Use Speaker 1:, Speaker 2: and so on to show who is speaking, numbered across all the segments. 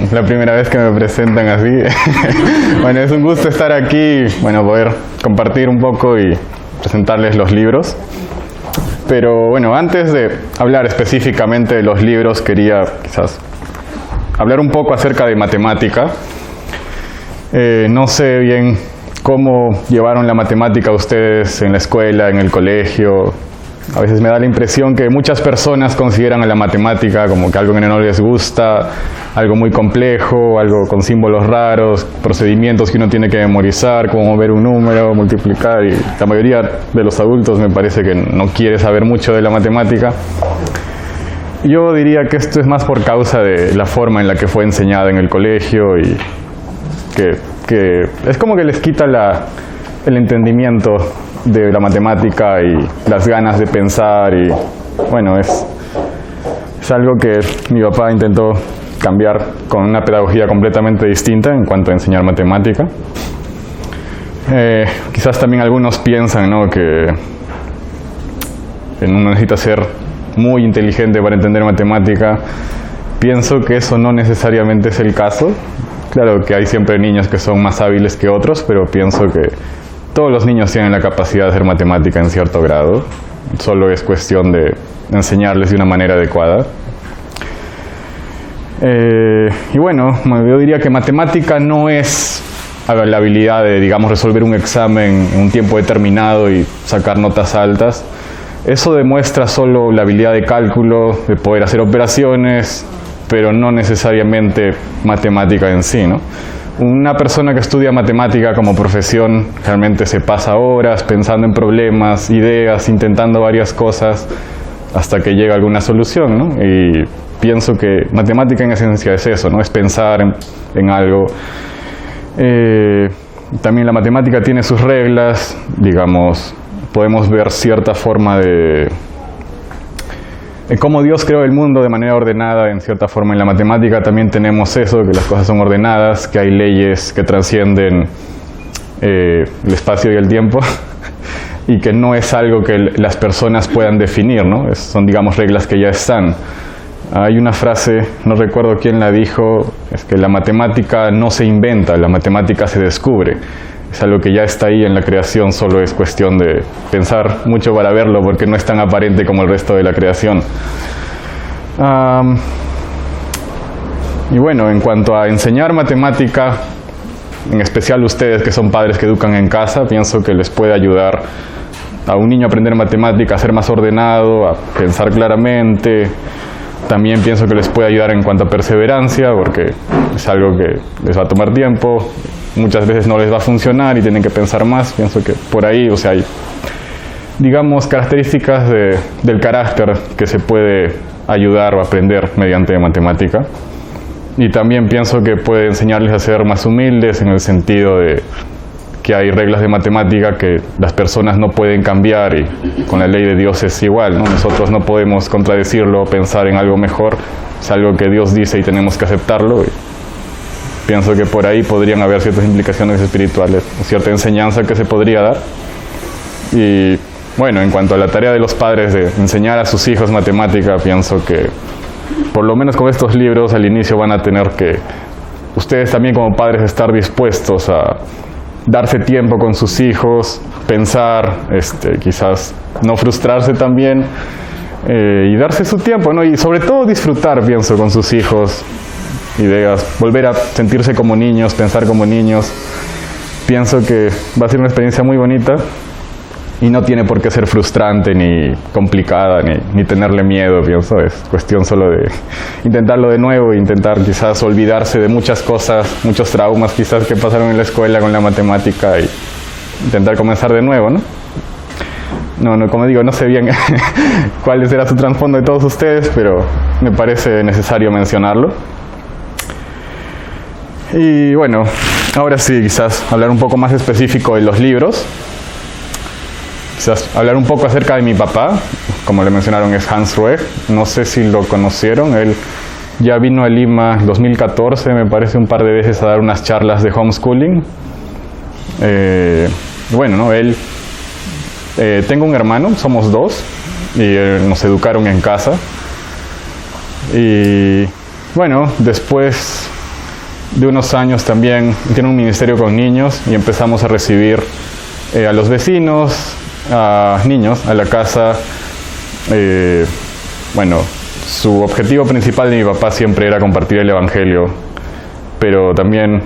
Speaker 1: Es la primera vez que me presentan así. Bueno, es un gusto estar aquí, bueno, poder compartir un poco y presentarles los libros. Pero bueno, antes de hablar específicamente de los libros, quería quizás hablar un poco acerca de matemática. No sé bien cómo llevaron la matemática ustedes en la escuela, en el colegio. A veces me da la impresión que muchas personas consideran a la matemática como que algo que no les gusta, algo muy complejo, algo con símbolos raros, procedimientos que uno tiene que memorizar, como mover un número, multiplicar, y la mayoría de los adultos me parece que no quiere saber mucho de la matemática. Yo diría que esto es más por causa de la forma en la que fue enseñada en el colegio y que es como que les quita el entendimiento de la matemática y las ganas de pensar, y bueno, es algo que mi papá intentó cambiar con una pedagogía completamente distinta en cuanto a enseñar matemática. Quizás también algunos piensan, ¿no?, que uno necesita ser muy inteligente para entender matemática. Pienso que eso no necesariamente es el caso. Claro que hay siempre niños que son más hábiles que otros, pero pienso que todos los niños tienen la capacidad de hacer matemática en cierto grado. Solo es cuestión de enseñarles de una manera adecuada. Y bueno, yo diría que matemática no es la habilidad de, digamos, resolver un examen en un tiempo determinado y sacar notas altas. Eso demuestra solo la habilidad de cálculo, de poder hacer operaciones, pero no necesariamente matemática en sí, ¿no? Una persona que estudia matemática como profesión realmente se pasa horas pensando en problemas, ideas, intentando varias cosas hasta que llega a alguna solución, ¿no? Y pienso que matemática en esencia es eso, ¿no? Es pensar en algo. También la matemática tiene sus reglas, digamos, podemos ver cierta forma de cómo Dios creó el mundo de manera ordenada. En cierta forma en la matemática también tenemos eso, que las cosas son ordenadas, que hay leyes que trascienden el espacio y el tiempo y que no es algo que las personas puedan definir, ¿no? Son, digamos, reglas que ya están. Hay una frase, no recuerdo quién la dijo, es que la matemática no se inventa, la matemática se descubre. Es algo que ya está ahí en la creación, solo es cuestión de pensar mucho para verlo, porque no es tan aparente como el resto de la creación. Y bueno, en cuanto a enseñar matemática, en especial ustedes que son padres que educan en casa, pienso que les puede ayudar a un niño a aprender matemática, a ser más ordenado, a pensar claramente. También pienso que les puede ayudar en cuanto a perseverancia, porque es algo que les va a tomar tiempo. Muchas veces no les va a funcionar y tienen que pensar más. Pienso que por ahí, o sea, hay, digamos, características del carácter que se puede ayudar o aprender mediante matemática. Y también pienso que puede enseñarles a ser más humildes, en el sentido de que hay reglas de matemática que las personas no pueden cambiar, y con la ley de Dios es igual, ¿no? Nosotros no podemos contradecirlo o pensar en algo mejor. Es algo que Dios dice y tenemos que aceptarlo. Y pienso que por ahí podrían haber ciertas implicaciones espirituales, cierta enseñanza que se podría dar. Y bueno, en cuanto a la tarea de los padres de enseñar a sus hijos matemática, pienso que por lo menos con estos libros al inicio van a tener que ustedes también como padres estar dispuestos a darse tiempo con sus hijos, pensar, quizás no frustrarse también, y darse su tiempo, ¿no? Y sobre todo disfrutar, pienso, con sus hijos, ideas, volver a sentirse como niños, pensar como niños. Pienso que va a ser una experiencia muy bonita y no tiene por qué ser frustrante ni complicada ni tenerle miedo. Pienso es cuestión solo de intentarlo de nuevo, intentar quizás olvidarse de muchas cosas, muchos traumas quizás que pasaron en la escuela con la matemática, y intentar comenzar de nuevo, ¿no? No, como digo, no sé bien cuál será su trasfondo de todos ustedes, pero me parece necesario mencionarlo. Y bueno, ahora sí, quizás hablar un poco más específico de los libros. Quizás hablar un poco acerca de mi papá. Como le mencionaron, es Hans Rueg. No sé si lo conocieron. Él ya vino a Lima en 2014, me parece, un par de veces a dar unas charlas de homeschooling. Bueno, ¿no? Tengo un hermano, somos dos, y nos educaron en casa. Y bueno, después de unos años también tiene un ministerio con niños y empezamos a recibir a los vecinos, a niños, a la casa. Bueno, su objetivo principal de mi papá siempre era compartir el evangelio, pero también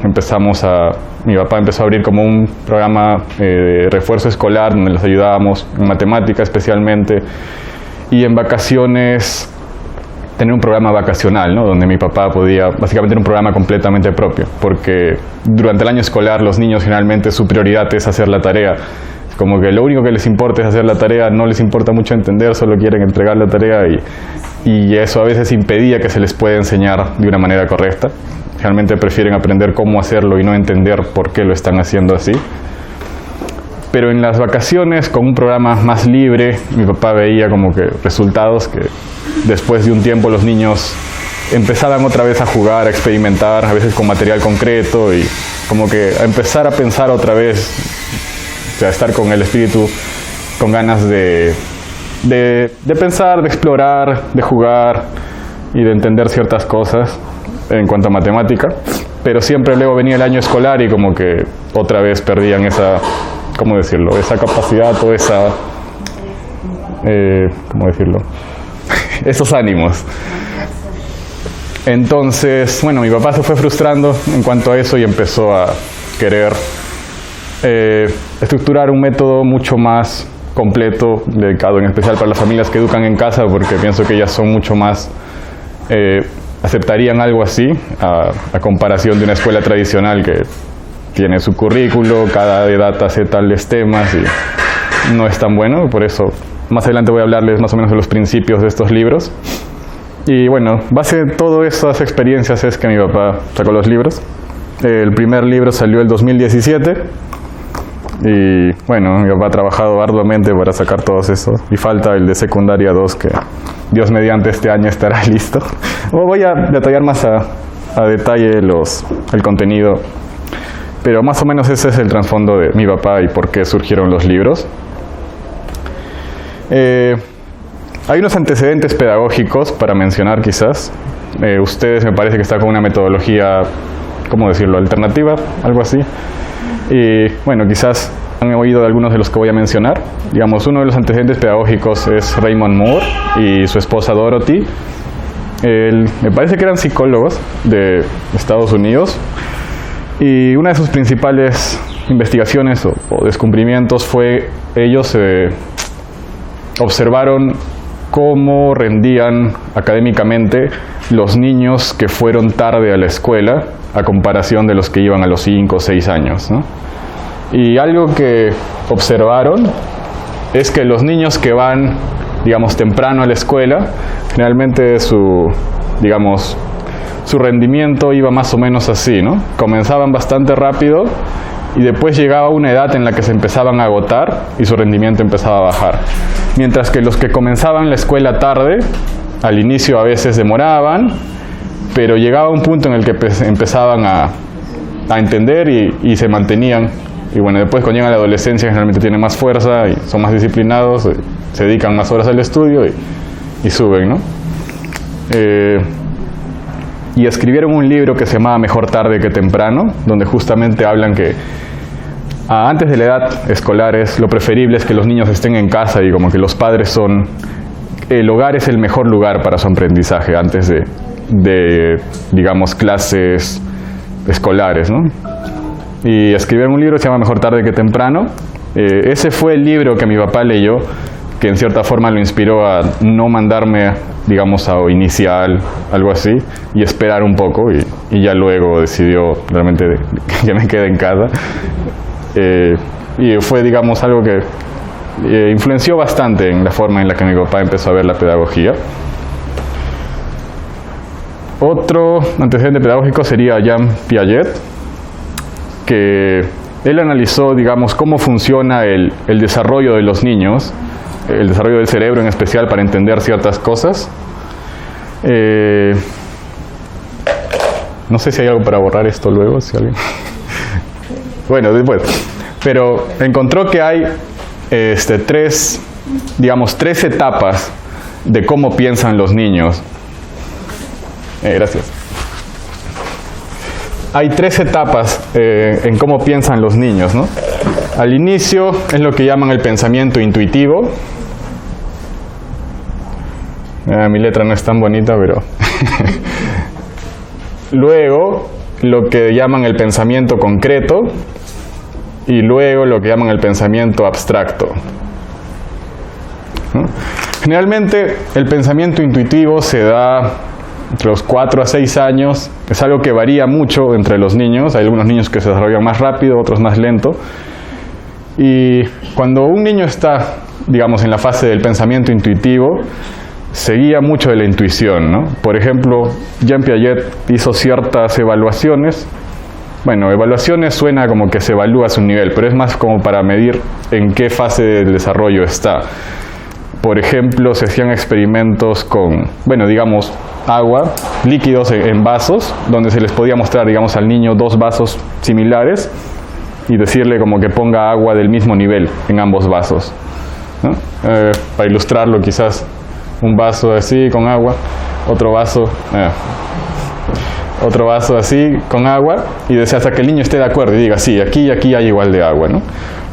Speaker 1: mi papá empezó a abrir como un programa de refuerzo escolar donde los ayudábamos en matemática especialmente, y en vacaciones tener un programa vacacional, ¿no? Donde mi papá podía, básicamente era un programa completamente propio, porque durante el año escolar los niños generalmente su prioridad es hacer la tarea. Como que lo único que les importa es hacer la tarea, no les importa mucho entender, solo quieren entregar la tarea y eso a veces impedía que se les pueda enseñar de una manera correcta. Realmente prefieren aprender cómo hacerlo y no entender por qué lo están haciendo así. Pero en las vacaciones, con un programa más libre, mi papá veía como que resultados que después de un tiempo los niños empezaban otra vez a jugar, a experimentar, a veces con material concreto y como que a empezar a pensar otra vez, o sea, estar con el espíritu, con ganas de pensar, de explorar, de jugar y de entender ciertas cosas en cuanto a matemática, pero siempre luego venía el año escolar y como que otra vez perdían esa, ¿cómo decirlo?, esa capacidad o esa, ¿cómo decirlo?, esos ánimos. Entonces, bueno, mi papá se fue frustrando en cuanto a eso y empezó a querer estructurar un método mucho más completo, dedicado en especial para las familias que educan en casa, porque pienso que ellas son mucho más, aceptarían algo así, a comparación de una escuela tradicional que tiene su currículo, cada edad hace tales temas y no es tan bueno. Por eso más adelante voy a hablarles más o menos de los principios de estos libros. Y bueno, base de todas esas experiencias es que mi papá sacó los libros. El primer libro salió el 2017 y bueno, mi papá ha trabajado arduamente para sacar todos esos y falta el de secundaria 2 que Dios mediante este año estará listo. Voy a detallar más a detalle el contenido, pero más o menos ese es el trasfondo de mi papá y por qué surgieron los libros. Hay unos antecedentes pedagógicos para mencionar quizás. Ustedes me parece que están con una metodología, ¿cómo decirlo?, alternativa, algo así. Y bueno, quizás han oído de algunos de los que voy a mencionar. Digamos, uno de los antecedentes pedagógicos es Raymond Moore y su esposa Dorothy. Me parece que eran psicólogos de Estados Unidos. Y una de sus principales investigaciones o descubrimientos fue ellos observaron cómo rendían académicamente los niños que fueron tarde a la escuela a comparación de los que iban a los 5 o 6 años, ¿no? Y algo que observaron es que los niños que van, digamos, temprano a la escuela, generalmente su rendimiento iba más o menos así, ¿no? Comenzaban bastante rápido y después llegaba una edad en la que se empezaban a agotar y su rendimiento empezaba a bajar. Mientras que los que comenzaban la escuela tarde, al inicio a veces demoraban, pero llegaba un punto en el que empezaban a entender y se mantenían. Y bueno, después cuando llegan a la adolescencia generalmente tienen más fuerza y son más disciplinados, se dedican más horas al estudio y suben, ¿no? Y escribieron un libro que se llamaba Mejor tarde que temprano, donde justamente hablan que antes de la edad escolar lo preferible es que los niños estén en casa y como que los padres el hogar es el mejor lugar para su aprendizaje antes de digamos, clases escolares, ¿no? Y escribieron un libro que se llama Mejor tarde que temprano. Ese fue el libro que mi papá leyó, que en cierta forma lo inspiró a no mandarme, digamos, a inicial, algo así, y esperar un poco, y ya luego decidió realmente que me quede en casa. Y fue, digamos, algo que influenció bastante en la forma en la que mi papá empezó a ver la pedagogía. Otro antecedente pedagógico sería Jean Piaget, que él analizó, digamos, cómo funciona el desarrollo de los niños, el desarrollo del cerebro en especial para entender ciertas cosas. No sé si hay algo para borrar esto luego, si alguien... Bueno, después. Pero encontró que hay tres etapas de cómo piensan los niños. Gracias. hay 3 etapas en cómo piensan los niños, ¿no? Al inicio es lo que llaman el pensamiento intuitivo. Mi letra no es tan bonita, pero... Luego, lo que llaman el pensamiento concreto. Y luego lo que llaman el pensamiento abstracto, ¿no? Generalmente el pensamiento intuitivo se da entre los 4 a 6 años. Es algo que varía mucho entre los niños. Hay algunos niños que se desarrollan más rápido, otros más lento. Y cuando un niño está, digamos, en la fase del pensamiento intuitivo, se guía mucho de la intuición, ¿no? Por ejemplo, Jean Piaget hizo ciertas evaluaciones. Bueno, evaluaciones suena como que se evalúa su nivel, pero es más como para medir en qué fase del desarrollo está. Por ejemplo, se hacían experimentos con, bueno, digamos, agua, líquidos en vasos, donde se les podía mostrar, digamos, al niño 2 vasos similares y decirle como que ponga agua del mismo nivel en ambos vasos, ¿no? Para ilustrarlo, quizás un vaso así con agua, otro vaso así con agua, y desea hasta que el niño esté de acuerdo y diga, sí, aquí y aquí hay igual de agua, ¿no?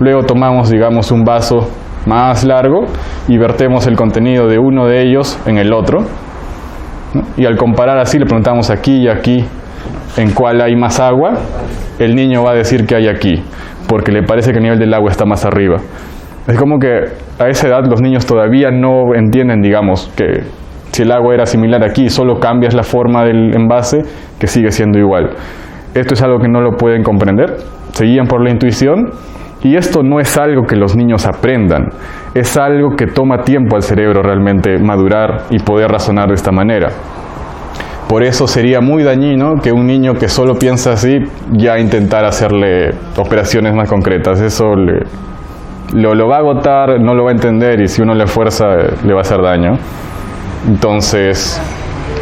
Speaker 1: Luego tomamos, digamos, un vaso más largo y vertemos el contenido de uno de ellos en el otro, ¿no? Y al comparar así, le preguntamos aquí y aquí en cuál hay más agua, el niño va a decir que hay aquí, porque le parece que el nivel del agua está más arriba. Es como que a esa edad los niños todavía no entienden, digamos, que si el agua era similar aquí, solo cambias la forma del envase, que sigue siendo igual. Esto es algo que no lo pueden comprender, se guían por la intuición, y esto no es algo que los niños aprendan, es algo que toma tiempo al cerebro realmente madurar y poder razonar de esta manera. Por eso sería muy dañino que un niño que solo piensa así ya intentara hacerle operaciones más concretas. Eso lo va a agotar, no lo va a entender, y si uno le fuerza le va a hacer daño. Entonces,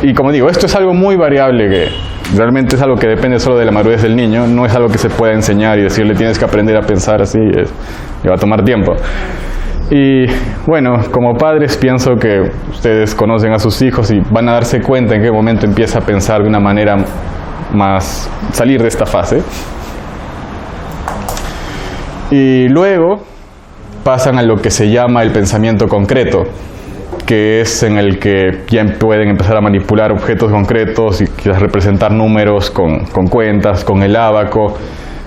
Speaker 1: y como digo, esto es algo muy variable, que realmente es algo que depende solo de la madurez del niño, no es algo que se pueda enseñar y decirle tienes que aprender a pensar así, le va a tomar tiempo. Y bueno, como padres pienso que ustedes conocen a sus hijos y van a darse cuenta en qué momento empieza a pensar de una manera más, salir de esta fase. Y luego pasan a lo que se llama el pensamiento concreto, que es en el que ya pueden empezar a manipular objetos concretos y quizás representar números con cuentas, con el ábaco,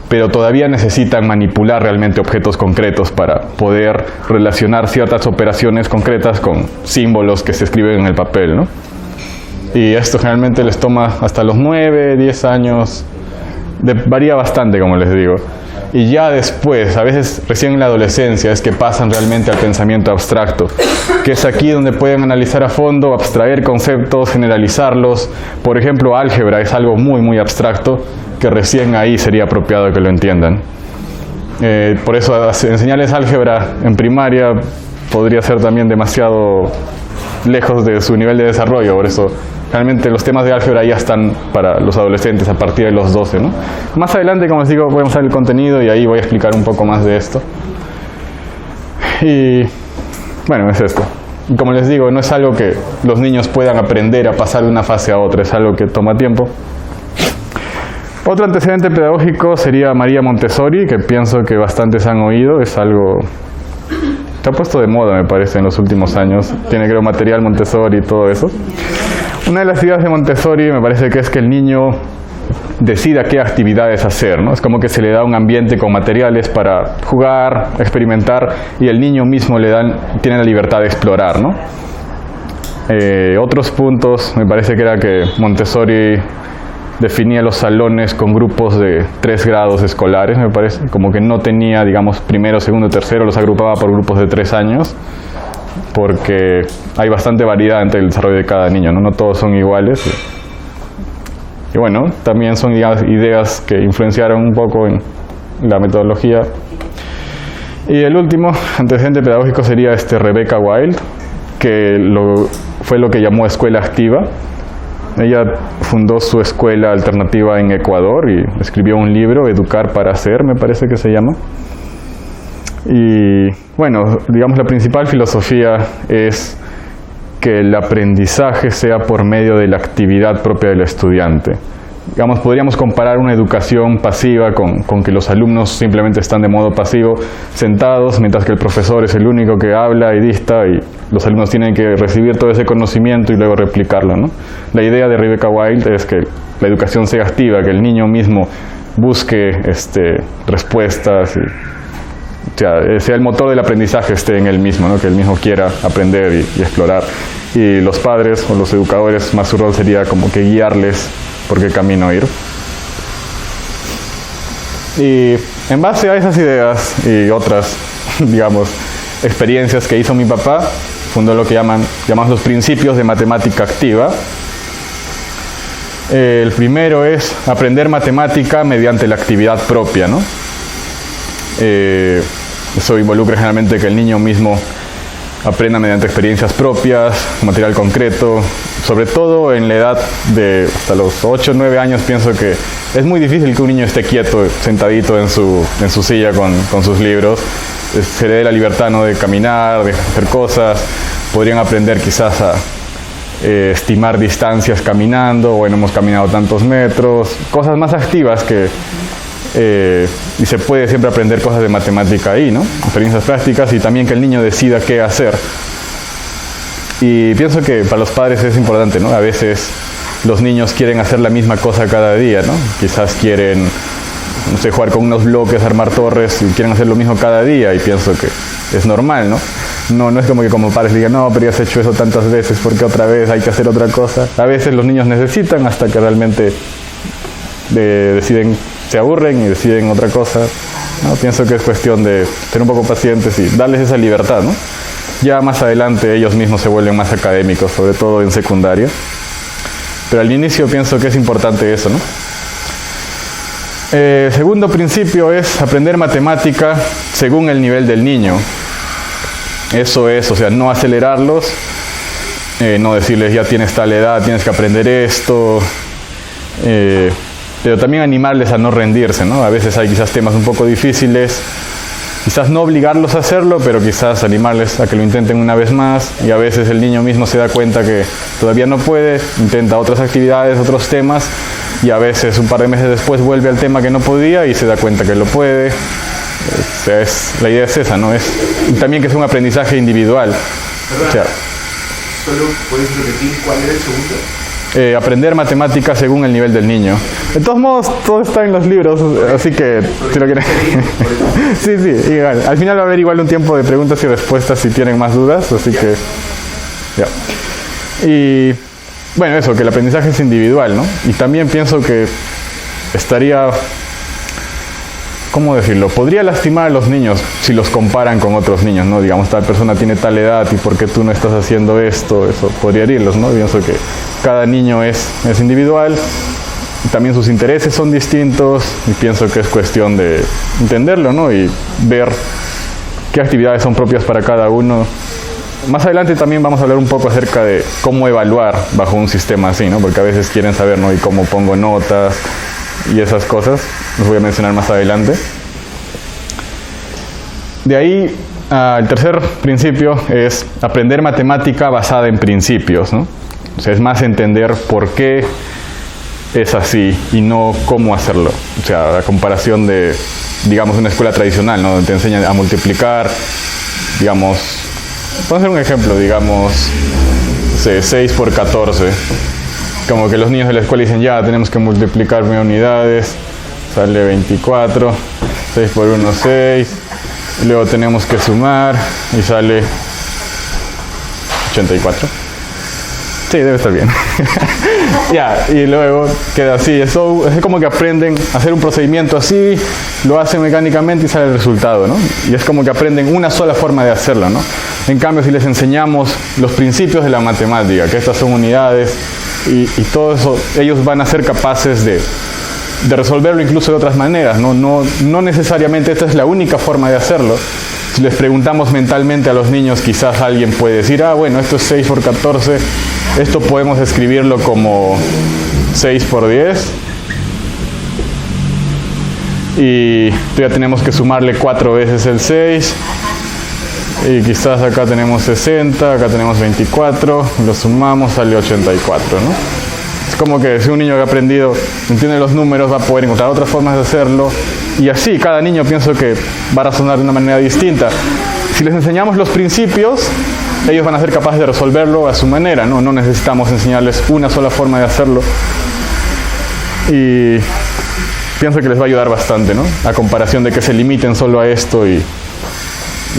Speaker 1: pero todavía necesitan manipular realmente objetos concretos para poder relacionar ciertas operaciones concretas con símbolos que se escriben en el papel, ¿no? Y esto generalmente les toma hasta los 9, 10 años, varía bastante, como les digo. Y ya después, a veces recién en la adolescencia, es que pasan realmente al pensamiento abstracto, que es aquí donde pueden analizar a fondo, abstraer conceptos, generalizarlos. Por ejemplo, álgebra es algo muy, muy abstracto, que recién ahí sería apropiado que lo entiendan. Por eso enseñarles álgebra en primaria podría ser también demasiado lejos de su nivel de desarrollo. Por eso realmente los temas de álgebra ya están para los adolescentes a partir de los 12, ¿no? Más adelante, como les digo, podemos ver el contenido y ahí voy a explicar un poco más de esto. Y bueno, es esto. Y como les digo, no es algo que los niños puedan aprender a pasar de una fase a otra, es algo que toma tiempo. Otro antecedente pedagógico sería María Montessori, que pienso que bastantes han oído. Es algo se ha puesto de moda, me parece, en los últimos años. Tiene, creo, material Montessori y todo eso. Una de las ideas de Montessori me parece que es que el niño decida qué actividades hacer, ¿no? Es como que se le da un ambiente con materiales para jugar, experimentar, y el niño mismo tiene la libertad de explorar, ¿no? Otros puntos, me parece que era que Montessori definía los salones con grupos de 3 grados escolares, me parece, como que no tenía, digamos, primero, segundo, tercero, los agrupaba por grupos de 3 años, porque hay bastante variedad entre el desarrollo de cada niño, ¿no? No todos son iguales. Y bueno, también son ideas que influenciaron un poco en la metodología. Y el último antecedente pedagógico sería Rebecca Wild, que fue lo que llamó escuela activa. Ella fundó su escuela alternativa en Ecuador y escribió un libro, Educar para Hacer, me parece que se llama. Y bueno, digamos, la principal filosofía es que el aprendizaje sea por medio de la actividad propia del estudiante. Digamos, podríamos comparar una educación pasiva con que los alumnos simplemente están de modo pasivo sentados, mientras que el profesor es el único que habla y dicta y los alumnos tienen que recibir todo ese conocimiento y luego replicarlo, ¿no? La idea de Rebecca Wild es que la educación sea activa, que el niño mismo busque respuestas y sea el motor del aprendizaje esté en él mismo, ¿no? Que él mismo quiera aprender y explorar. Y los padres o los educadores, más su rol sería como que guiarles por qué camino ir. Y en base a esas ideas y otras, digamos, experiencias que hizo mi papá, fundó lo que llamamos los principios de matemática activa. El primero es aprender matemática mediante la actividad propia, ¿no? Eso involucra generalmente que el niño mismo aprenda mediante experiencias propias, material concreto, sobre todo en la edad de hasta los 8 o 9 años. Pienso que es muy difícil que un niño esté quieto, sentadito en su silla con sus libros. Se le dé la libertad, ¿no?, de caminar, de hacer cosas. Podrían aprender quizás a estimar distancias caminando, bueno, hemos caminado tantos metros, cosas más activas y se puede siempre aprender cosas de matemática ahí, ¿no? Experiencias prácticas y también que el niño decida qué hacer. Y pienso que para los padres es importante, ¿no? A veces los niños quieren hacer la misma cosa cada día, ¿no? Quizás quieren, no sé, jugar con unos bloques, armar torres y quieren hacer lo mismo cada día y pienso que es normal, ¿no? No es como que como padres digan, no, pero ya has hecho eso tantas veces, ¿por qué otra vez hay que hacer otra cosa? A veces los niños necesitan hasta que realmente deciden, se aburren y deciden otra cosa, ¿no? Pienso que es cuestión de ser un poco pacientes y darles esa libertad, ¿no? Ya más adelante ellos mismos se vuelven más académicos, sobre todo en secundaria. Pero al inicio pienso que es importante eso, ¿no? Segundo principio es aprender matemática según el nivel del niño. Eso es, o sea, no acelerarlos, no decirles ya tienes tal edad, tienes que aprender esto, pero también animarles a no rendirse, ¿no? A veces hay quizás temas un poco difíciles, quizás no obligarlos a hacerlo, pero quizás animarles a que lo intenten una vez más, y a veces el niño mismo se da cuenta que todavía no puede, intenta otras actividades, otros temas, y a veces un par de meses después vuelve al tema que no podía y se da cuenta que lo puede. O sea, la idea es esa, ¿no? Y también que sea un aprendizaje individual.
Speaker 2: Perdón, o sea, ¿solo puedes repetir cuál era el segundo?
Speaker 1: Aprender matemáticas según el nivel del niño. De todos modos, todo está en los libros, así que si lo quieren. Sí, igual. Al final va a haber igual un tiempo de preguntas y respuestas si tienen más dudas, así que ya. Y bueno, eso, que el aprendizaje es individual, ¿no? Y también pienso que estaría, ¿cómo decirlo? Podría lastimar a los niños si los comparan con otros niños, ¿no? Digamos, tal persona tiene tal edad y ¿por qué tú no estás haciendo esto? Eso podría herirlos, ¿no? Pienso que cada niño es individual y también sus intereses son distintos y pienso que es cuestión de entenderlo, ¿no? Y ver qué actividades son propias para cada uno. Más adelante también vamos a hablar un poco acerca de cómo evaluar bajo un sistema así, ¿no? Porque a veces quieren saber, ¿no? Y cómo pongo notas y esas cosas, los voy a mencionar más adelante. De ahí, el tercer principio es aprender matemática basada en principios, ¿no? O sea, es más entender por qué es así y no cómo hacerlo. O sea, la comparación de, digamos, una escuela tradicional, ¿no? Donde te enseñan a multiplicar, digamos, vamos a hacer un ejemplo, digamos, 6 por 14. Como que los niños de la escuela dicen, ya, tenemos que multiplicar por unidades, sale 24, 6 por 1, 6, y luego tenemos que sumar, y sale 84. Sí, debe estar bien. Ya, y luego queda así. Eso es como que aprenden a hacer un procedimiento así, lo hacen mecánicamente y sale el resultado, ¿no? Y es como que aprenden una sola forma de hacerlo, ¿no? En cambio, si les enseñamos los principios de la matemática, que estas son unidades, y todo eso, ellos van a ser capaces de resolverlo incluso de otras maneras, ¿no? No necesariamente esta es la única forma de hacerlo. Si les preguntamos mentalmente a los niños, quizás alguien puede decir, bueno, esto es 6 por 14, esto podemos escribirlo como 6 por 10, y ya tenemos que sumarle 4 veces el 6, y quizás acá tenemos 60, acá tenemos 24, lo sumamos, sale 84, ¿no? Es como que si un niño que ha aprendido, entiende los números, va a poder encontrar otras formas de hacerlo. Y así, cada niño pienso que va a razonar de una manera distinta. Si les enseñamos los principios, ellos van a ser capaces de resolverlo a su manera, ¿no? No necesitamos enseñarles una sola forma de hacerlo. Y pienso que les va a ayudar bastante, ¿no? A comparación de que se limiten solo a esto y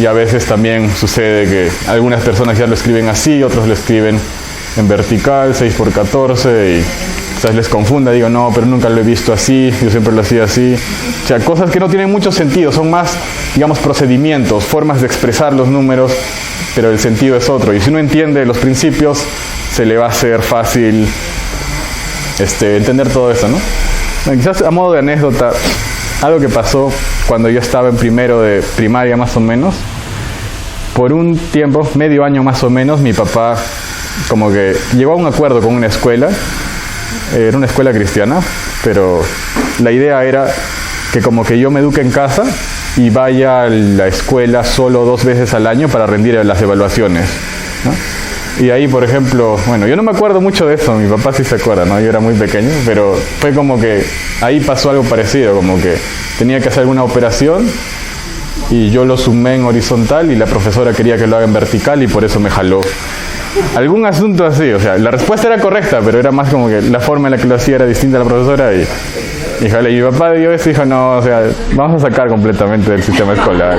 Speaker 1: a veces también sucede que algunas personas ya lo escriben así, otros lo escriben en vertical, 6×14 y quizás les confunda, digo, no, pero nunca lo he visto así, yo siempre lo hacía así. O sea, cosas que no tienen mucho sentido, son más, digamos, procedimientos, formas de expresar los números, pero el sentido es otro. Y si uno entiende los principios, se le va a hacer fácil entender todo eso, ¿no? Quizás a modo de anécdota, algo que pasó cuando yo estaba en primero de primaria más o menos, por un tiempo, medio año más o menos, mi papá como que llegó a un acuerdo con una escuela, era una escuela cristiana, pero la idea era que como que yo me eduque en casa y vaya a la escuela solo 2 veces al año para rendir las evaluaciones, ¿no? Y ahí, por ejemplo, bueno, yo no me acuerdo mucho de eso, mi papá sí se acuerda, ¿no? Yo era muy pequeño, pero fue como que ahí pasó algo parecido, como que tenía que hacer alguna operación y yo lo sumé en horizontal y la profesora quería que lo haga en vertical y por eso me jaló. Algún asunto así, o sea, la respuesta era correcta, pero era más como que la forma en la que lo hacía era distinta a la profesora y jale, y mi papá dio eso y dijo, no, o sea, vamos a sacar completamente del sistema escolar.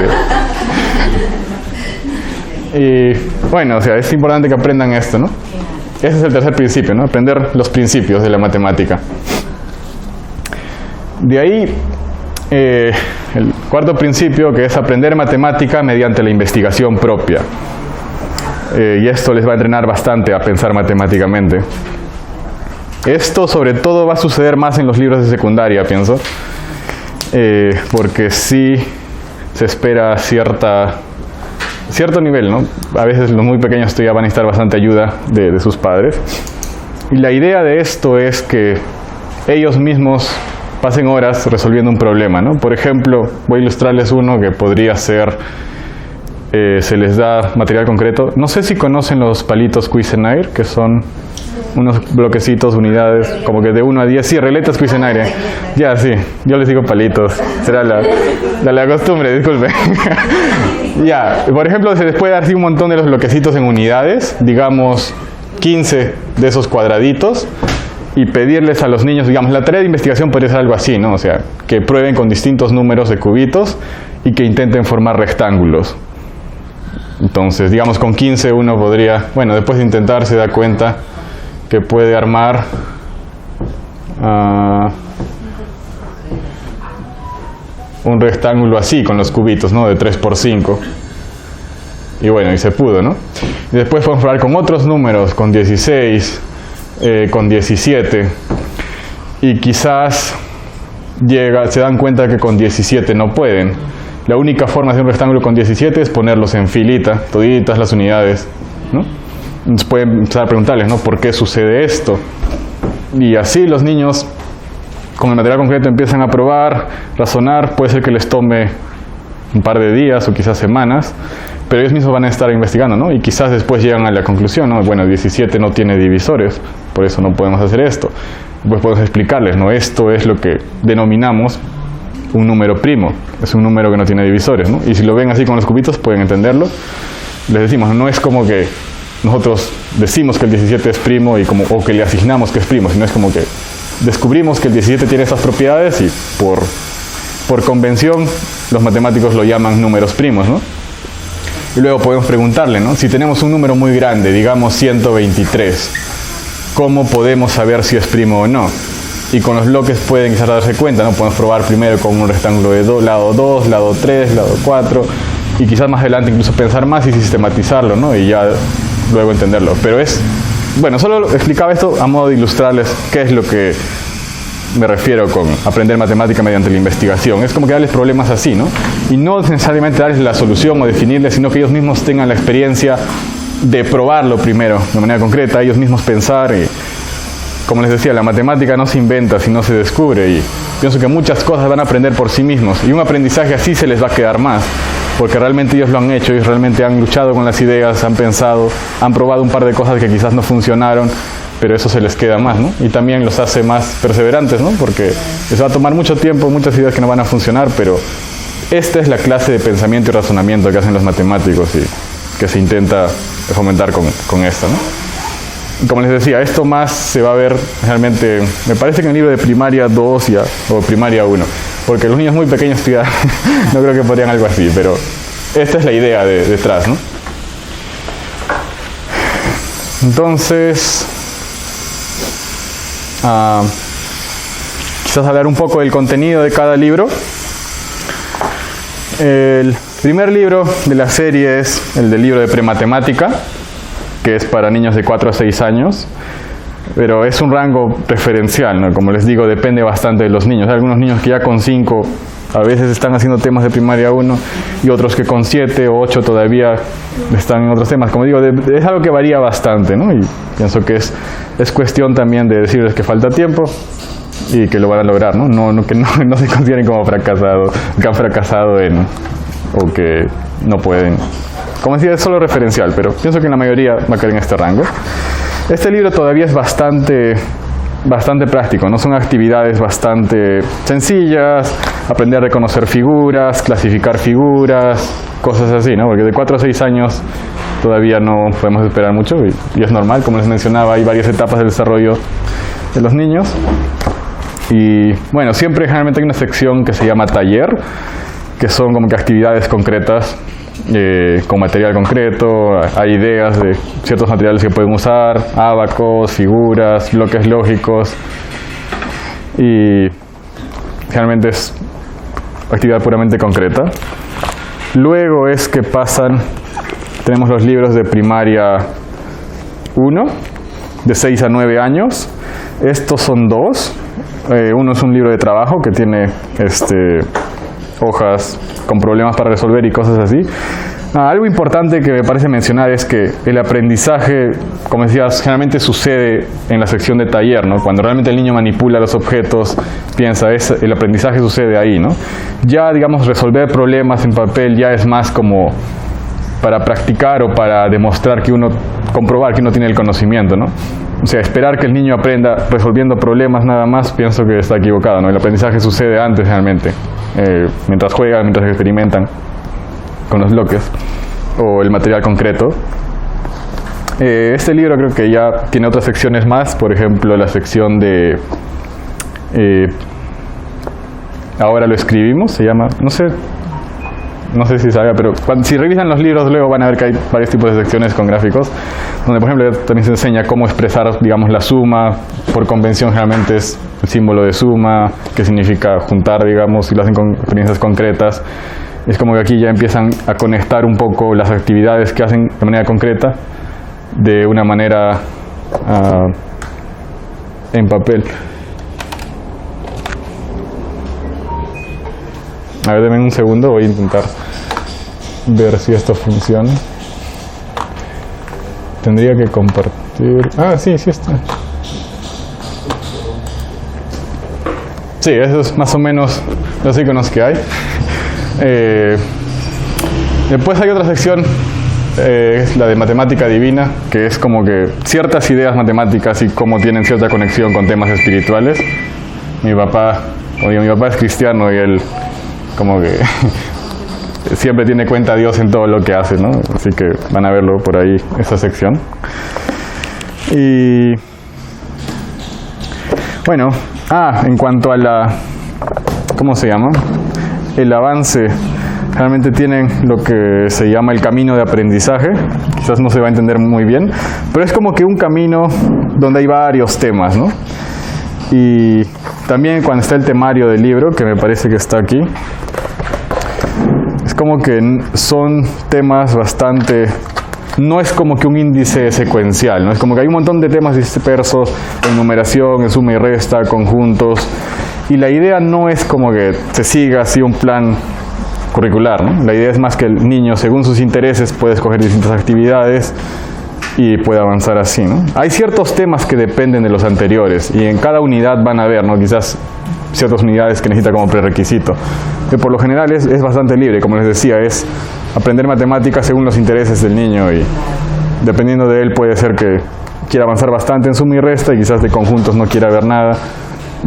Speaker 1: Y bueno, o sea, es importante que aprendan esto, ¿no? Ese es el tercer principio, ¿no? Aprender los principios de la matemática. De ahí, el cuarto principio, que es aprender matemática mediante la investigación propia. Y esto les va a entrenar bastante a pensar matemáticamente. Esto sobre todo va a suceder más en los libros de secundaria, pienso, porque sí se espera cierto nivel, ¿no? A veces los muy pequeños todavía van a necesitar bastante ayuda de sus padres. Y la idea de esto es que ellos mismos pasen horas resolviendo un problema, ¿no? Por ejemplo, voy a ilustrarles uno que podría ser, se les da material concreto. No sé si conocen los palitos Cuisenaire, que son unos bloquecitos, unidades, como que de 1 a 10. Sí, regletas Cuisenaire. Ya, sí, yo les digo palitos. Será la costumbre, disculpe. Ya, por ejemplo, se les puede dar así un montón de los bloquecitos en unidades, digamos 15 de esos cuadraditos, y pedirles a los niños, digamos, la tarea de investigación podría ser algo así, ¿no? O sea, que prueben con distintos números de cubitos y que intenten formar rectángulos. Entonces, digamos, con 15 uno podría, bueno, después de intentar se da cuenta que puede armar un rectángulo así con los cubitos, ¿no? De 3×5. Y bueno, y se pudo, ¿no? Y después podemos probar con otros números, con 16, con 17. Y quizás se dan cuenta que con 17 no pueden. La única forma de hacer un rectángulo con 17 es ponerlos en filita, toditas las unidades, ¿no? Entonces pueden empezar a preguntarles, ¿no? ¿Por qué sucede esto? Y así los niños con el material concreto empiezan a probar, razonar. Puede ser que les tome un par de días o quizás semanas, pero ellos mismos van a estar investigando, ¿no? Y quizás después llegan a la conclusión, ¿no? Bueno, 17 no tiene divisores, por eso no podemos hacer esto. Pues podemos explicarles, ¿no? Esto es lo que denominamos un número primo, es un número que no tiene divisores, ¿no? Y si lo ven así con los cubitos pueden entenderlo. Les decimos, no es como que nosotros decimos que el 17 es primo o que le asignamos que es primo, sino es como que descubrimos que el 17 tiene estas propiedades y por convención los matemáticos lo llaman números primos, ¿no? Y luego podemos preguntarle, ¿no? Si tenemos un número muy grande, digamos 123, ¿cómo podemos saber si es primo o no? Y con los bloques pueden quizás darse cuenta, ¿no? Podemos probar primero con un rectángulo de lado 2, lado 3, lado 4, y quizás más adelante incluso pensar más y sistematizarlo, ¿no? Y ya luego entenderlo. Pero bueno, solo explicaba esto a modo de ilustrarles qué es lo que me refiero con aprender matemática mediante la investigación. Es como que darles problemas así, ¿no? Y no necesariamente darles la solución o definirles, sino que ellos mismos tengan la experiencia de probarlo primero, de manera concreta, ellos mismos pensar. Y como les decía, la matemática no se inventa, sino se descubre, y pienso que muchas cosas van a aprender por sí mismos, y un aprendizaje así se les va a quedar más, porque realmente ellos lo han hecho, ellos realmente han luchado con las ideas, han pensado, han probado un par de cosas que quizás no funcionaron, pero eso se les queda más, ¿no? Y también los hace más perseverantes, ¿no? Porque les va a tomar mucho tiempo, muchas ideas que no van a funcionar, pero esta es la clase de pensamiento y razonamiento que hacen los matemáticos y que se intenta fomentar con esto, ¿no? Y como les decía, esto más se va a ver realmente, me parece que en el libro de primaria 2 o primaria 1, porque los niños muy pequeños ya no creo que podrían algo así, pero esta es la idea detrás, ¿no? Entonces, quizás hablar un poco del contenido de cada libro. El primer libro de la serie es el del libro de prematemática, que es para niños de 4 a 6 años, pero es un rango preferencial, ¿no? Como les digo, depende bastante de los niños. Hay algunos niños que ya con 5 a veces están haciendo temas de primaria 1 y otros que con 7 o 8 todavía están en otros temas. Como digo, es algo que varía bastante, ¿no? Y pienso que es cuestión también de decirles que falta tiempo y que lo van a lograr, ¿no? Que no se consideren como fracasados, que han fracasado o que no pueden. Como decía, es solo referencial, pero pienso que la mayoría va a caer en este rango. Este libro todavía es bastante práctico, ¿no? Son actividades bastante sencillas, aprender a reconocer figuras, clasificar figuras, cosas así, ¿no? Porque de 4 a 6 años todavía no podemos esperar mucho y es normal, como les mencionaba, hay varias etapas del desarrollo de los niños. Y bueno, siempre generalmente hay una sección que se llama taller, que son como que actividades concretas, con material concreto, hay ideas de ciertos materiales que pueden usar, ábacos, figuras, bloques lógicos, y generalmente es actividad puramente concreta. Luego es que tenemos los libros de primaria 1, de 6 a 9 años. Estos son 2. Uno es un libro de trabajo que tiene hojas con problemas para resolver y cosas así. Algo importante que me parece mencionar es que el aprendizaje, como decías, generalmente sucede en la sección de taller, ¿no? Cuando realmente el niño manipula los objetos, el aprendizaje sucede ahí, ¿no? Ya, digamos, resolver problemas en papel ya es más como para practicar o para demostrar comprobar que uno tiene el conocimiento, ¿no? O sea, esperar que el niño aprenda resolviendo problemas nada más, pienso que está equivocado, ¿no? El aprendizaje sucede antes realmente, mientras juegan, mientras experimentan con los bloques o el material concreto. Este libro creo que ya tiene otras secciones más, por ejemplo la sección de ahora lo escribimos, se llama, no sé si sabía, pero si revisan los libros luego van a ver que hay varios tipos de secciones con gráficos, donde por ejemplo también se enseña cómo expresar, digamos, la suma. Por convención generalmente es el símbolo de suma, que significa juntar, digamos, y lo hacen con experiencias concretas. Es como que aquí ya empiezan a conectar un poco las actividades que hacen de manera concreta de una manera en papel. A ver, denme un segundo, voy a intentar ver si esto funciona. Tendría que compartir. Sí está. Sí, eso es más o menos los iconos que hay. Después hay otra sección, es la de matemática divina, que es como que ciertas ideas matemáticas y cómo tienen cierta conexión con temas espirituales. Mi papá es cristiano y él como que siempre tiene cuenta a Dios en todo lo que hace, ¿no? Así que van a verlo por ahí, esa sección. Y bueno, en cuanto a ¿cómo se llama? El avance, realmente tienen lo que se llama el camino de aprendizaje. Quizás no se va a entender muy bien, pero es como que un camino donde hay varios temas, ¿no? Y también cuando está el temario del libro, que me parece que está aquí, es como que son temas bastante... No es como que un índice secuencial, ¿no? Es como que hay un montón de temas dispersos en numeración, en suma y resta, conjuntos, y la idea no es como que se siga así un plan curricular, ¿no? La idea es más que el niño, según sus intereses, puede escoger distintas actividades y puede avanzar así, ¿no? Hay ciertos temas que dependen de los anteriores y en cada unidad van a ver, ¿no? Quizás ciertas unidades que necesita como prerequisito, pero por lo general es bastante libre. Como les decía, es aprender matemáticas según los intereses del niño y dependiendo de él puede ser que quiera avanzar bastante en suma y resta y quizás de conjuntos no quiera ver nada.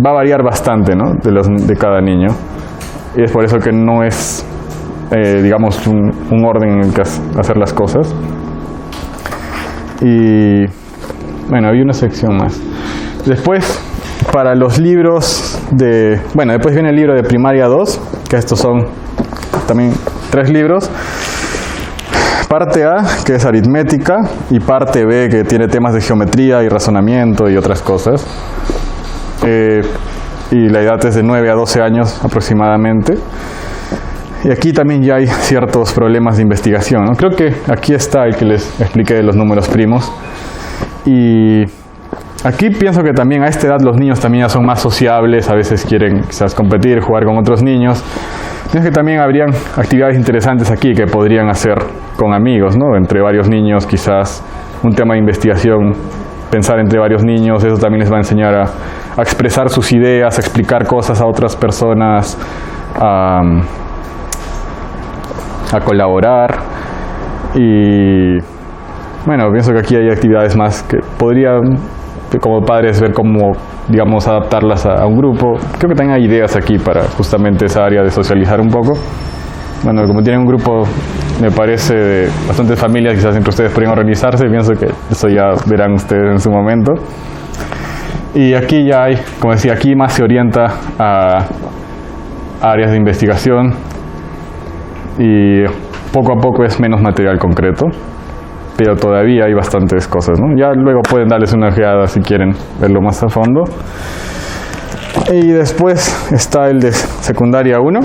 Speaker 1: Va a variar bastante, ¿no? de cada niño. Y es por eso que no es, digamos, un orden en el que hacer las cosas. Y bueno, había una sección más. Después, para los libros después viene el libro de primaria 2, que estos son también 3 libros. Parte A, que es aritmética, y parte B, que tiene temas de geometría y razonamiento y otras cosas. Y la edad es de 9 a 12 años aproximadamente. Y aquí también ya hay ciertos problemas de investigación, ¿no? Creo que aquí está el que les expliqué de los números primos. Y aquí pienso que también a esta edad los niños también ya son más sociables, a veces quieren quizás competir, jugar con otros niños. Pienso que también habrían actividades interesantes aquí que podrían hacer con amigos, ¿no? Entre varios niños, quizás un tema de investigación, pensar entre varios niños, eso también les va a enseñar a expresar sus ideas, a explicar cosas a otras personas, a colaborar. Y bueno, pienso que aquí hay actividades más que podrían, como padres, ver cómo, digamos, adaptarlas a un grupo. Creo que también hay ideas aquí para justamente esa área de socializar un poco. Bueno, como tienen un grupo, me parece, de bastantes familias, quizás entre ustedes podrían organizarse. Pienso que eso ya verán ustedes en su momento. Y aquí ya hay, como decía, aquí más se orienta a áreas de investigación y poco a poco es menos material concreto, pero todavía hay bastantes cosas, ¿no? Ya luego pueden darles una ojeada si quieren verlo más a fondo. Y después está el de secundaria 1.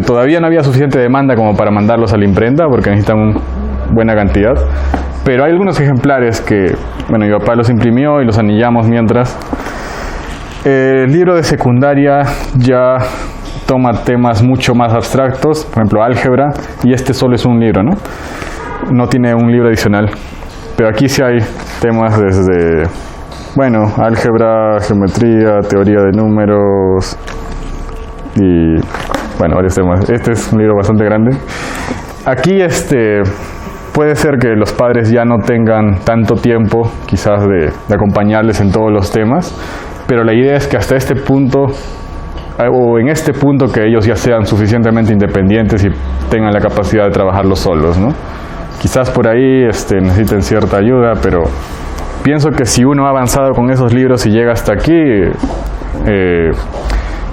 Speaker 1: Todavía no había suficiente demanda como para mandarlos a la imprenta porque necesitan buena cantidad, pero hay algunos ejemplares que, bueno, mi papá los imprimió y los anillamos mientras. El libro de secundaria ya toma temas mucho más abstractos, por ejemplo álgebra, y este solo es un libro, ¿no? No tiene un libro adicional, pero aquí sí hay temas desde, bueno, álgebra, geometría, teoría de números y, bueno, varios temas. Este es un libro bastante grande. Aquí puede ser que los padres ya no tengan tanto tiempo quizás de acompañarles en todos los temas, pero la idea es que hasta este punto, o en este punto, que ellos ya sean suficientemente independientes y tengan la capacidad de trabajarlo solos, ¿no? Quizás por ahí necesiten cierta ayuda, pero pienso que si uno ha avanzado con esos libros y llega hasta aquí,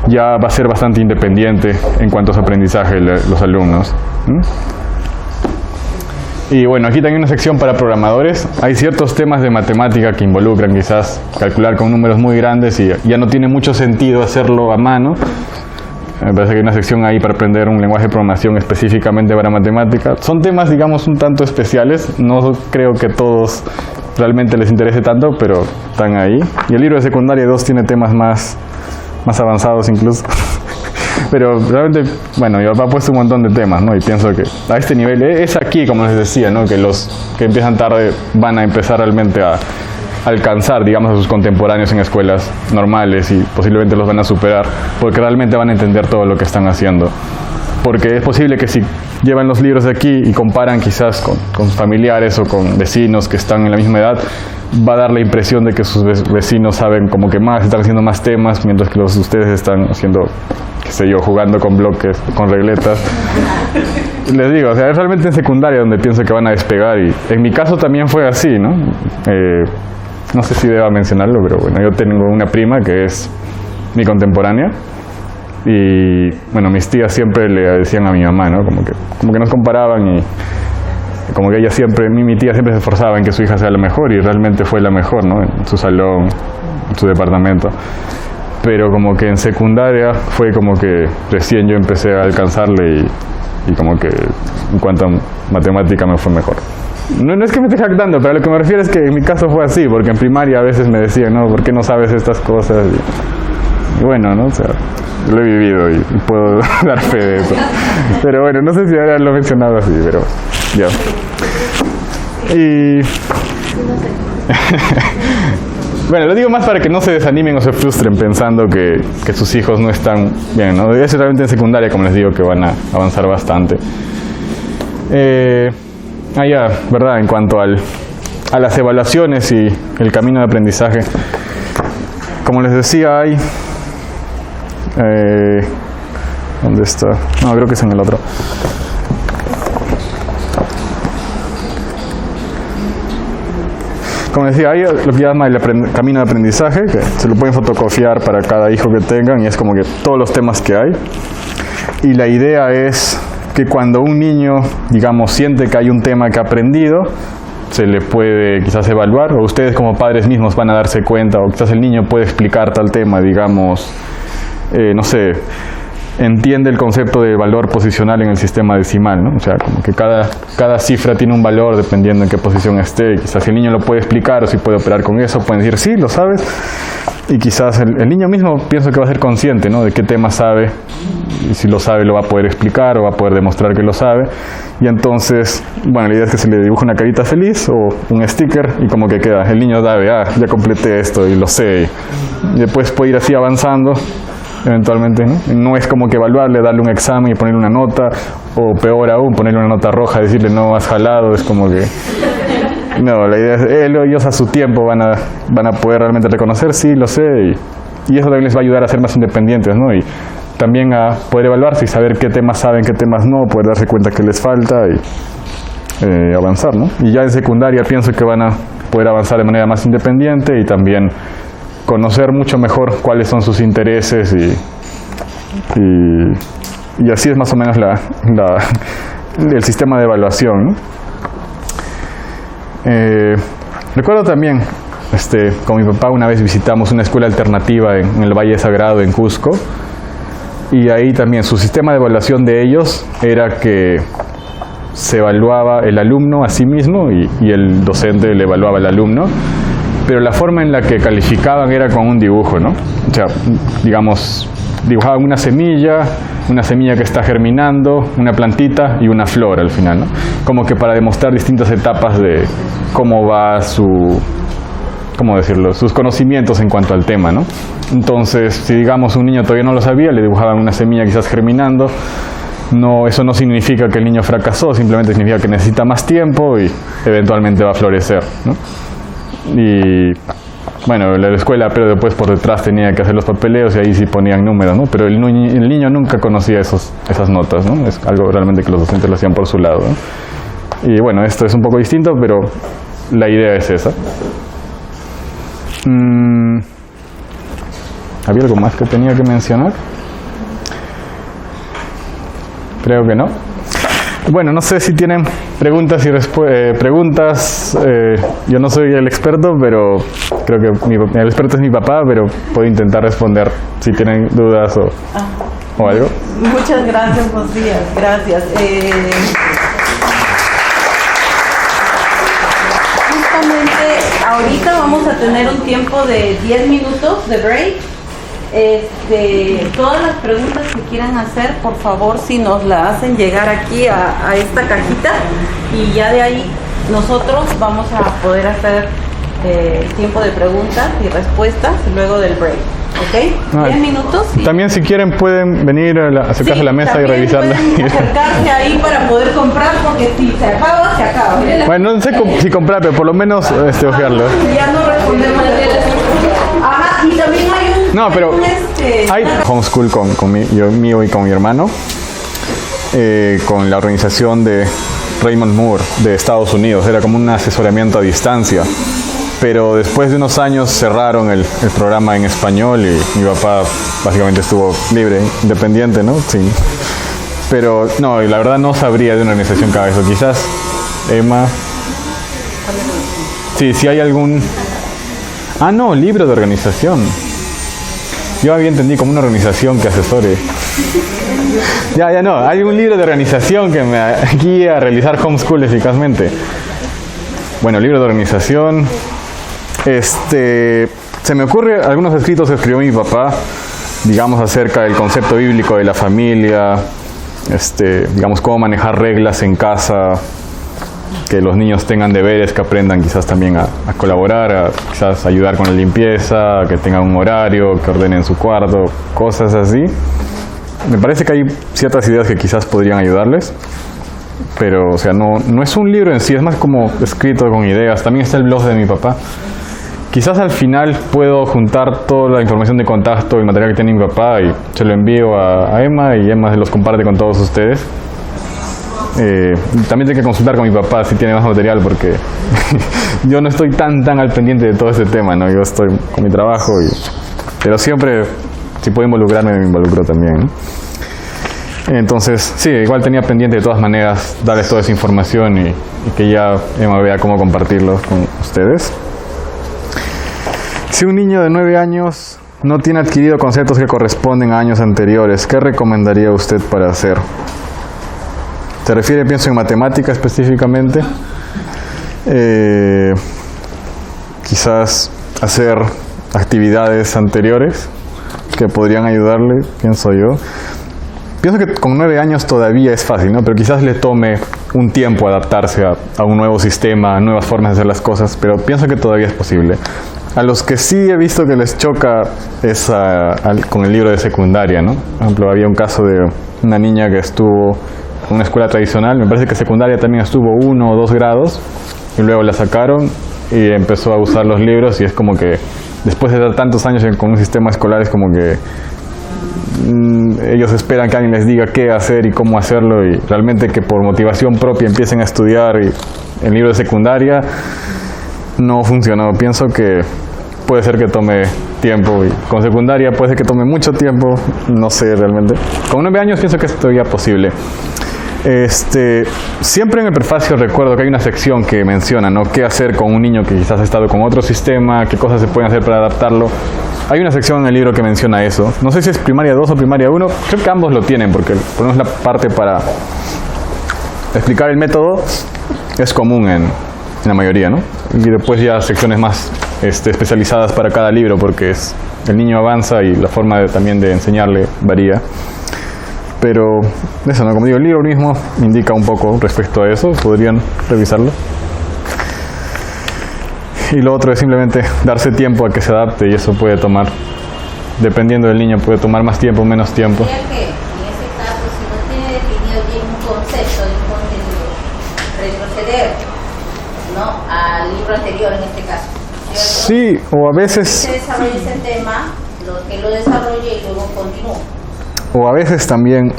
Speaker 1: ya va a ser bastante independiente en cuanto a su aprendizaje los alumnos. Y bueno, aquí también una sección para programadores. Hay ciertos temas de matemática que involucran quizás calcular con números muy grandes y ya no tiene mucho sentido hacerlo a mano. Me parece que hay una sección ahí para aprender un lenguaje de programación específicamente para matemática. Son temas, digamos, un tanto especiales. No creo que todos realmente les interese tanto, pero están ahí. Y el libro de secundaria 2 tiene temas más avanzados incluso. Pero realmente, bueno, mi papá ha puesto un montón de temas, ¿no? Y pienso que a este nivel, es aquí, como les decía, ¿no? Que los que empiezan tarde van a empezar realmente a alcanzar, digamos, a sus contemporáneos en escuelas normales y posiblemente los van a superar, porque realmente van a entender todo lo que están haciendo. Porque es posible que si llevan los libros de aquí y comparan quizás con familiares o con vecinos que están en la misma edad, va a dar la impresión de que sus vecinos saben como que más, están haciendo más temas, mientras que los de ustedes están haciendo, qué sé yo, jugando con bloques, con regletas. Les digo, o sea, es realmente en secundaria donde pienso que van a despegar, y en mi caso también fue así, ¿no? No sé si deba mencionarlo, pero bueno, yo tengo una prima que es mi contemporánea. Y bueno, mis tías siempre le decían a mi mamá, ¿no? Como que nos comparaban, y como que ella siempre, mi tía siempre se esforzaba en que su hija sea la mejor, y realmente fue la mejor, ¿no? En su salón, en su departamento. Pero como que en secundaria fue como que recién yo empecé a alcanzarle, y como que en cuanto a matemática me fue mejor. No es que me esté jactando, pero a lo que me refiero es que en mi caso fue así, porque en primaria a veces me decían, ¿no? ¿Por qué no sabes estas cosas? Y bueno, ¿no? O sea, lo he vivido y puedo dar fe de eso. Pero bueno, no sé si ahora lo he mencionado así, pero ya. Y bueno, lo digo más para que no se desanimen o se frustren pensando que sus hijos no están bien, ¿no? Es realmente en secundaria, como les digo, que van a avanzar bastante. Ya, ¿verdad? En cuanto al a las evaluaciones y el camino de aprendizaje. Como les decía, hay... ¿dónde está? No, creo que es en el otro. Como decía, hay lo que llama el camino de aprendizaje, que se lo pueden fotocopiar para cada hijo que tengan, y es como que todos los temas que hay. Y la idea es que cuando un niño, digamos, siente que hay un tema que ha aprendido, se le puede quizás evaluar, o ustedes como padres mismos van a darse cuenta, o quizás el niño puede explicar tal tema, digamos, no sé, entiende el concepto de valor posicional en el sistema decimal, ¿no? O sea, como que cada cifra tiene un valor dependiendo en qué posición esté, y quizás si el niño lo puede explicar o si puede operar con eso, pueden decir, sí, lo sabes, y quizás el niño mismo pienso que va a ser consciente, ¿no?, de qué tema sabe, y si lo sabe lo va a poder explicar o va a poder demostrar que lo sabe, y entonces, bueno, la idea es que se le dibuja una carita feliz o un sticker y como que queda, el niño sabe, ya completé esto y lo sé, y después puede ir así avanzando eventualmente, ¿no? No es como que evaluarle, darle un examen y ponerle una nota, o peor aún, ponerle una nota roja, decirle no, has jalado, es como que... No, la idea es, ellos a su tiempo van a poder realmente reconocer, sí, lo sé, y eso también les va a ayudar a ser más independientes, ¿no? Y también a poder evaluarse y saber qué temas saben, qué temas no, poder darse cuenta que les falta y avanzar, ¿no? Y ya en secundaria pienso que van a poder avanzar de manera más independiente y también conocer mucho mejor cuáles son sus intereses y así es más o menos el sistema de evaluación, ¿no? Recuerdo también, con mi papá una vez visitamos una escuela alternativa en el Valle Sagrado, en Cusco, y ahí también su sistema de evaluación de ellos era que se evaluaba el alumno a sí mismo y el docente le evaluaba al alumno, pero la forma en la que calificaban era con un dibujo, ¿no? O sea, digamos, dibujaban una semilla que está germinando, una plantita y una flor al final, ¿no? Como que para demostrar distintas etapas de cómo va ¿cómo decirlo?, sus conocimientos en cuanto al tema, ¿no? Entonces, si digamos un niño todavía no lo sabía, le dibujaban una semilla quizás germinando, eso no significa que el niño fracasó, simplemente significa que necesita más tiempo y eventualmente va a florecer, ¿no? Y bueno, la escuela, pero después por detrás tenía que hacer los papeleos y ahí sí ponían números, ¿no? Pero el niño nunca conocía esas notas, ¿no? Es algo realmente que los docentes lo hacían por su lado, ¿no? Y bueno, esto es un poco distinto, pero la idea es esa. ¿Había algo más que tenía que mencionar? Creo que no. Bueno, no sé si tienen preguntas preguntas. Yo no soy el experto, pero creo que el experto es mi papá, pero puedo intentar responder si tienen dudas o algo.
Speaker 3: Muchas gracias, Josías. Gracias. Justamente ahorita vamos a tener un tiempo de 10 minutos de break. Todas las preguntas que quieran hacer, por favor, si nos la hacen llegar aquí a esta cajita, y ya de ahí nosotros vamos a poder hacer tiempo de preguntas y respuestas luego del break. ¿Ok? 10 minutos. Y...
Speaker 1: También si quieren pueden venir a acercarse a la mesa y revisarla.
Speaker 3: Pueden acercarse ahí para poder comprar, porque si se acaba, se acaba.
Speaker 1: Bueno, no sé si comprar, pero por lo menos ojearlo.
Speaker 3: Ya no respondemos. Ajá, y también hay un...
Speaker 1: No, pero hay homeschool mío y con mi hermano, con la organización de Raymond Moore de Estados Unidos. Era como un asesoramiento a distancia. Pero después de unos años cerraron el programa en español y mi papá básicamente estuvo libre, independiente, ¿no? Sí. Pero no, la verdad no sabría de una organización cada vez. O quizás, Emma... Sí, si hay algún... Ah, no, libro de organización. Yo había entendido como una organización que asesore. Ya no, hay un libro de organización que me guía a realizar homeschool eficazmente. Bueno, libro de organización... se me ocurre algunos escritos que escribió mi papá, digamos, acerca del concepto bíblico de la familia, digamos, cómo manejar reglas en casa, que los niños tengan deberes, que aprendan quizás también a colaborar, a quizás ayudar con la limpieza, que tengan un horario, que ordenen su cuarto, cosas así. Me parece que hay ciertas ideas que quizás podrían ayudarles. pero o sea, no es un libro en sí, es más como escrito con ideas. También está el blog de mi papá. Quizás al final puedo juntar toda la información de contacto y material que tiene mi papá y se lo envío a Emma y Emma se los comparte con todos ustedes. También tengo que consultar con mi papá si tiene más material porque yo no estoy tan al pendiente de todo este tema, ¿no? Yo estoy con mi trabajo, pero siempre si puedo involucrarme me involucro también, ¿no? Entonces, sí, igual tenía pendiente de todas maneras darles toda esa información y que ya Emma vea cómo compartirlo con ustedes. Si un niño de 9 años no tiene adquirido conceptos que corresponden a años anteriores, ¿qué recomendaría usted para hacer? ¿Se refiere, pienso, en matemática específicamente? Quizás hacer actividades anteriores que podrían ayudarle, pienso yo. Pienso que con 9 años todavía es fácil, ¿no? Pero quizás le tome un tiempo adaptarse a un nuevo sistema, a nuevas formas de hacer las cosas, pero pienso que todavía es posible. A los que sí he visto que les choca es con el libro de secundaria, ¿no? Por ejemplo, había un caso de una niña que estuvo en una escuela tradicional, me parece que secundaria también estuvo 1 o 2 grados, y luego la sacaron y empezó a usar los libros, y es como que después de dar tantos años con un sistema escolar es como que ellos esperan que alguien les diga qué hacer y cómo hacerlo, y realmente que por motivación propia empiecen a estudiar. Y el libro de secundaria no funcionó. Pienso que puede ser que tome tiempo, y con secundaria puede ser que tome mucho tiempo, no sé realmente. Con 9 años pienso que es todavía posible. Siempre en el prefacio recuerdo que hay una sección que menciona, ¿no?, qué hacer con un niño que quizás ha estado con otro sistema, qué cosas se pueden hacer para adaptarlo. Hay una sección en el libro que menciona eso. No sé si es primaria 2 o primaria 1, creo que ambos lo tienen, porque ponemos la parte para explicar el método, es común en la mayoría, ¿no? Y después ya secciones más especializadas para cada libro, porque el niño avanza y la forma también de enseñarle varía. Pero eso, ¿no? Como digo, el libro mismo indica un poco respecto a eso, podrían revisarlo. Y lo otro es simplemente darse tiempo a que se adapte, y eso puede tomar, dependiendo del niño, puede tomar más tiempo o menos tiempo.
Speaker 4: Que en ese caso, si no tiene definido bien un concepto y un contenido, retroceder, ¿no?, al libro anterior en este caso, ¿cierto?
Speaker 1: Sí, o a veces...
Speaker 4: Se desarrolla ese tema, que lo desarrolle y luego continúe.
Speaker 1: O a veces también,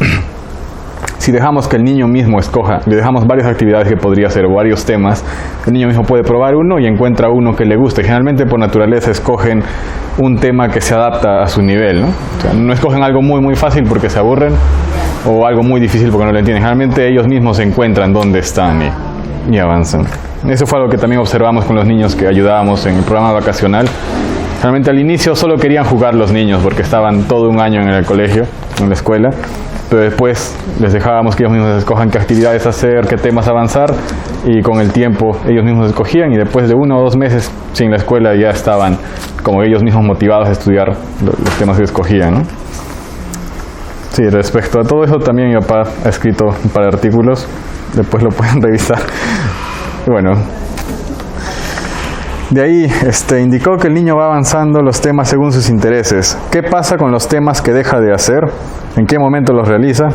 Speaker 1: si dejamos que el niño mismo escoja, le dejamos varias actividades que podría hacer o varios temas, el niño mismo puede probar uno y encuentra uno que le gusta. Y generalmente por naturaleza escogen un tema que se adapta a su nivel, ¿no? O sea, no escogen algo muy fácil porque se aburren, o algo muy difícil porque no lo entienden. Generalmente ellos mismos se encuentran dónde están y avanzan. Eso fue algo que también observamos con los niños que ayudábamos en el programa vacacional. Realmente al inicio solo querían jugar los niños porque estaban todo un año en el colegio, en la escuela, pero después les dejábamos que ellos mismos escojan qué actividades hacer, qué temas avanzar, y con el tiempo ellos mismos escogían, y después de 1 o 2 meses sin la escuela ya estaban como ellos mismos motivados a estudiar los temas que escogían, ¿no? Sí, respecto a todo eso también mi papá ha escrito un par de artículos, después lo pueden revisar. Bueno, de ahí indicó que el niño va avanzando los temas según sus intereses. ¿Qué pasa con los temas que deja de hacer? ¿En qué momento los realiza?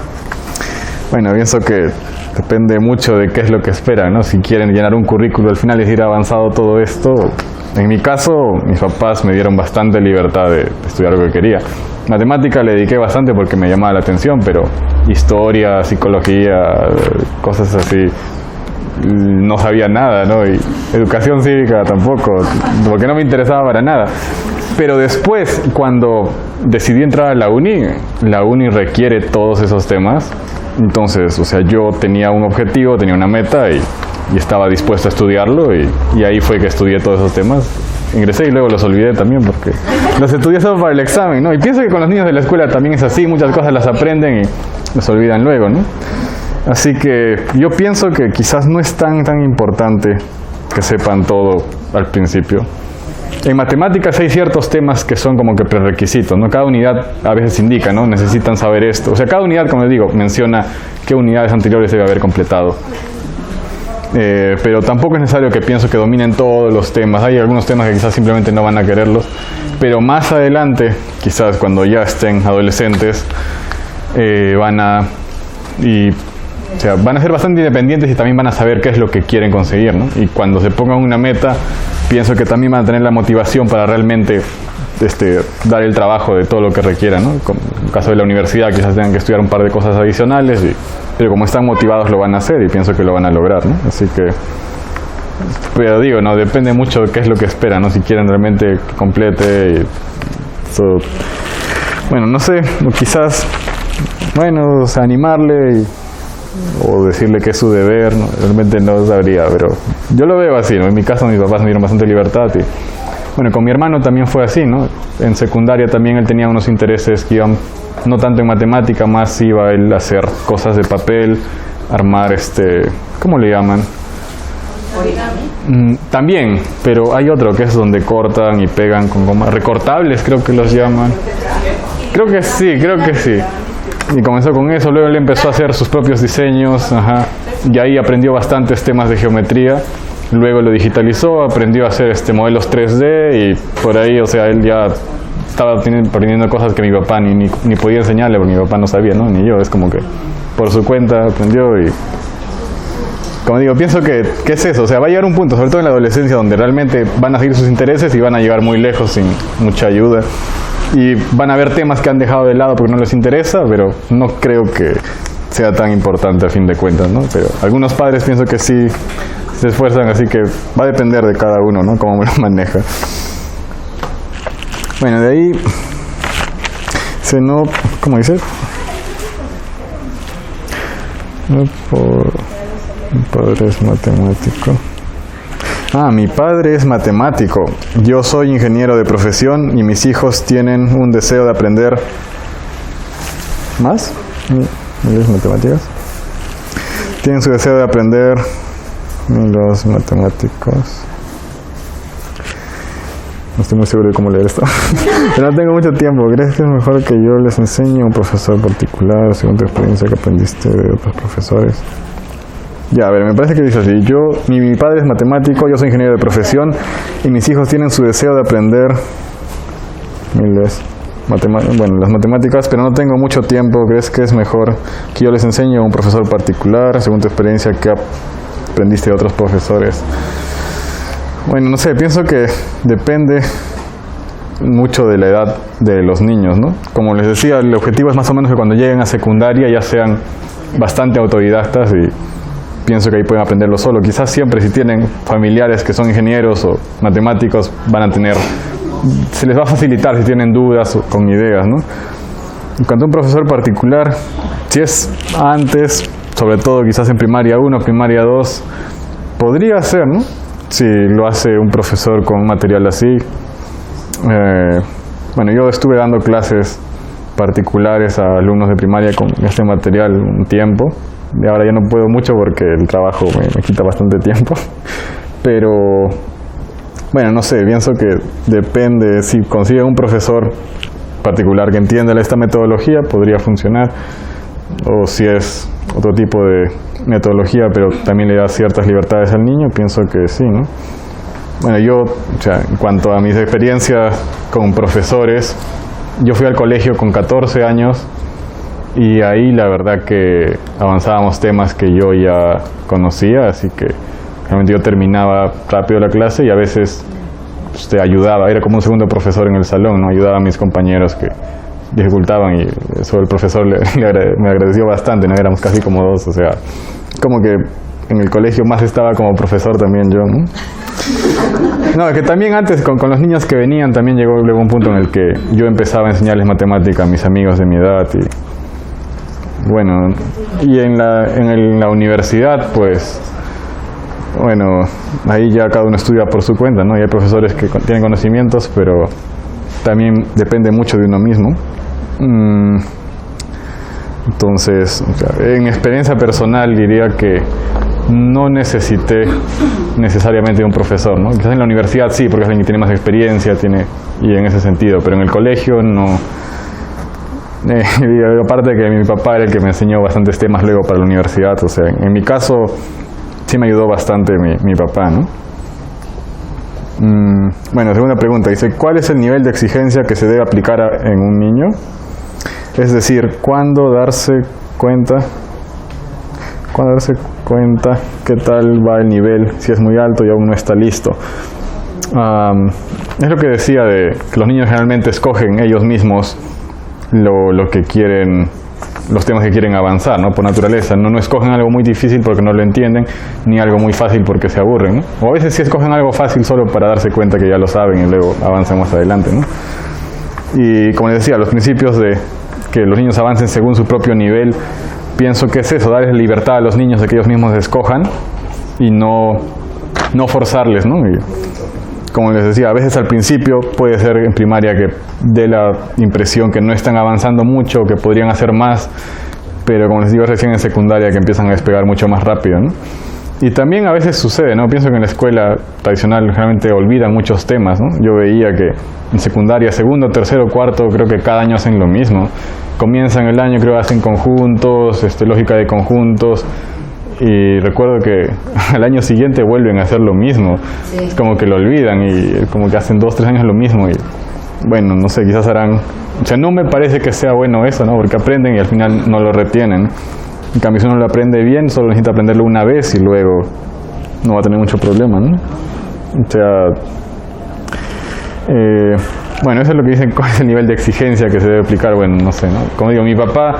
Speaker 1: Bueno, pienso que depende mucho de qué es lo que esperan, ¿no? Si quieren llenar un currículo al final y decir avanzado todo esto. En mi caso, mis papás me dieron bastante libertad de estudiar lo que quería. Matemática le dediqué bastante porque me llamaba la atención, pero historia, psicología, cosas así, no sabía nada, ¿no? Y educación cívica tampoco, porque no me interesaba para nada. Pero después, cuando decidí entrar a la uni requiere todos esos temas. Entonces, o sea, yo tenía un objetivo, tenía una meta y estaba dispuesto a estudiarlo, y ahí fue que estudié todos esos temas. Ingresé y luego los olvidé también porque los estudié solo para el examen, ¿no? Y pienso que con los niños de la escuela también es así, muchas cosas las aprenden y los olvidan luego, ¿no? Así que yo pienso que quizás no es tan importante que sepan todo al principio. En matemáticas hay ciertos temas que son como que prerequisitos, ¿no? Cada unidad a veces indica, ¿no? Necesitan saber esto. O sea, cada unidad, como les digo, menciona qué unidades anteriores debe haber completado. Pero tampoco es necesario que pienso que dominen todos los temas. Hay algunos temas que quizás simplemente no van a quererlos. Pero más adelante, quizás cuando ya estén adolescentes, van a... Y O sea, van a ser bastante independientes y también van a saber qué es lo que quieren conseguir, ¿no? Y cuando se pongan una meta, pienso que también van a tener la motivación para realmente dar el trabajo de todo lo que requiera, ¿no? Como en el caso de la universidad, quizás tengan que estudiar un par de cosas adicionales, pero como están motivados lo van a hacer y pienso que lo van a lograr, ¿no? Así que, pero digo, no, depende mucho de qué es lo que esperan, ¿no? Si quieren realmente que complete y bueno, no sé, quizás, bueno, o sea, animarle o decirle que es su deber, ¿no? Realmente no sabría, pero yo lo veo así, ¿no? En mi caso mis papás me dieron bastante libertad y bueno, con mi hermano también fue así, ¿no? En secundaria también él tenía unos intereses que iban no tanto en matemática, más iba él a hacer cosas de papel, armar ¿cómo le llaman? También, pero hay otro que es donde cortan y pegan con goma, recortables creo que los llaman. Creo que sí. Y comenzó con eso, luego él empezó a hacer sus propios diseños, y ahí aprendió bastantes temas de geometría. Luego lo digitalizó, aprendió a hacer modelos 3D y por ahí, o sea, él ya estaba aprendiendo cosas que mi papá ni podía enseñarle porque mi papá no sabía, ¿no? Ni yo, es como que por su cuenta aprendió y como digo, pienso que es eso, o sea, va a llegar un punto, sobre todo en la adolescencia, donde realmente van a seguir sus intereses y van a llegar muy lejos sin mucha ayuda y van a haber temas que han dejado de lado porque no les interesa, pero no creo que sea tan importante a fin de cuentas, ¿no? Pero algunos padres pienso que sí se esfuerzan, así que va a depender de cada uno, ¿no? Cómo lo maneja. Bueno, de ahí ¿cómo dice? No por... Mi padre es matemático. Mi padre es matemático. Yo soy ingeniero de profesión y mis hijos tienen un deseo de aprender más. ¿Las matemáticas? Tienen su deseo de aprender los matemáticos. No estoy muy seguro de cómo leer esto. Pero no tengo mucho tiempo. ¿Crees que es mejor que yo les enseñe a un profesor particular según tu experiencia que aprendiste de otros profesores? Ya, a ver, me parece que dice así. Mi padre es matemático, yo soy ingeniero de profesión y mis hijos tienen su deseo de aprender las matemáticas, pero no tengo mucho tiempo. ¿Crees que es mejor que yo les enseñe a un profesor particular según tu experiencia que aprendiste de otros profesores? Bueno, no sé, pienso que depende mucho de la edad de los niños, ¿no? Como les decía, el objetivo es más o menos que cuando lleguen a secundaria ya sean bastante autodidactas y pienso que ahí pueden aprenderlo solo. Quizás siempre si tienen familiares que son ingenieros o matemáticos se les va a facilitar si tienen dudas o con ideas, ¿no? En cuanto a un profesor particular, si es antes, sobre todo quizás en primaria 1, primaria 2, podría ser, ¿no? Si lo hace un profesor con material así. Bueno, yo estuve dando clases particulares a alumnos de primaria con este material un tiempo. Y ahora ya no puedo mucho porque el trabajo me quita bastante tiempo. Pero, bueno, no sé, pienso que depende. Si consigue un profesor particular que entienda esta metodología, podría funcionar. O si es otro tipo de metodología, pero también le da ciertas libertades al niño, pienso que sí, ¿no? Bueno, yo, o sea, en cuanto a mis experiencias con profesores, yo fui al colegio con 14 años y ahí la verdad que avanzábamos temas que yo ya conocía, así que realmente yo terminaba rápido la clase y a veces ayudaba, era como un segundo profesor en el salón, ¿no? Ayudaba a mis compañeros que dificultaban y eso el profesor me agradeció bastante, ¿no? Éramos casi como dos, o sea, como que en el colegio más estaba como profesor también yo, ¿no? No, que también antes con los niños que venían también llegó luego un punto en el que yo empezaba a enseñarles matemática a mis amigos de mi edad y bueno, y en la universidad pues bueno, ahí ya cada uno estudia por su cuenta, ¿no? Y hay profesores que tienen conocimientos, pero también depende mucho de uno mismo. Entonces, o sea, en mi experiencia personal diría que no necesité necesariamente un profesor, ¿no? Quizás en la universidad sí, porque es alguien que tiene más experiencia, y en ese sentido, pero en el colegio no. Aparte de que mi papá era el que me enseñó bastantes temas luego para la universidad, o sea, en mi caso sí me ayudó bastante mi papá, ¿no? Bueno, segunda pregunta, dice, ¿cuál es el nivel de exigencia que se debe aplicar en un niño? Es decir, ¿cuándo darse cuenta cuando darse cuenta qué tal va el nivel, si es muy alto y aún no está listo. Es lo que decía de que los niños generalmente escogen ellos mismos lo que quieren, los temas que quieren avanzar, ¿no? Por naturaleza. No escogen algo muy difícil porque no lo entienden, ni algo muy fácil porque se aburren, ¿no? O a veces sí escogen algo fácil solo para darse cuenta que ya lo saben y luego avanzan más adelante, ¿no? Y como les decía, los principios de que los niños avancen según su propio nivel, pienso que es eso, darles libertad a los niños de que ellos mismos escojan y no forzarles, ¿no? Y, como les decía, a veces al principio puede ser en primaria que dé la impresión que no están avanzando mucho, que podrían hacer más, pero como les digo, es recién en secundaria que empiezan a despegar mucho más rápido, ¿no? Y también a veces sucede, ¿no? Pienso que en la escuela tradicional generalmente olvidan muchos temas, ¿no? Yo veía que en secundaria, segundo, tercero, cuarto, creo que cada año hacen lo mismo. Comienzan el año, creo que hacen conjuntos, lógica de conjuntos, y recuerdo que al año siguiente vuelven a hacer lo mismo. Sí. Es como que lo olvidan y como que hacen 2, 3 años lo mismo y bueno, no sé, quizás harán, o sea, no me parece que sea bueno eso, ¿no? Porque aprenden y al final no lo retienen. En cambio, si uno lo aprende bien, solo necesita aprenderlo una vez y luego no va a tener mucho problema, ¿no? O sea, bueno, eso es lo que dicen, cuál es el nivel de exigencia que se debe aplicar. Bueno, no sé, ¿no? Como digo, mi papá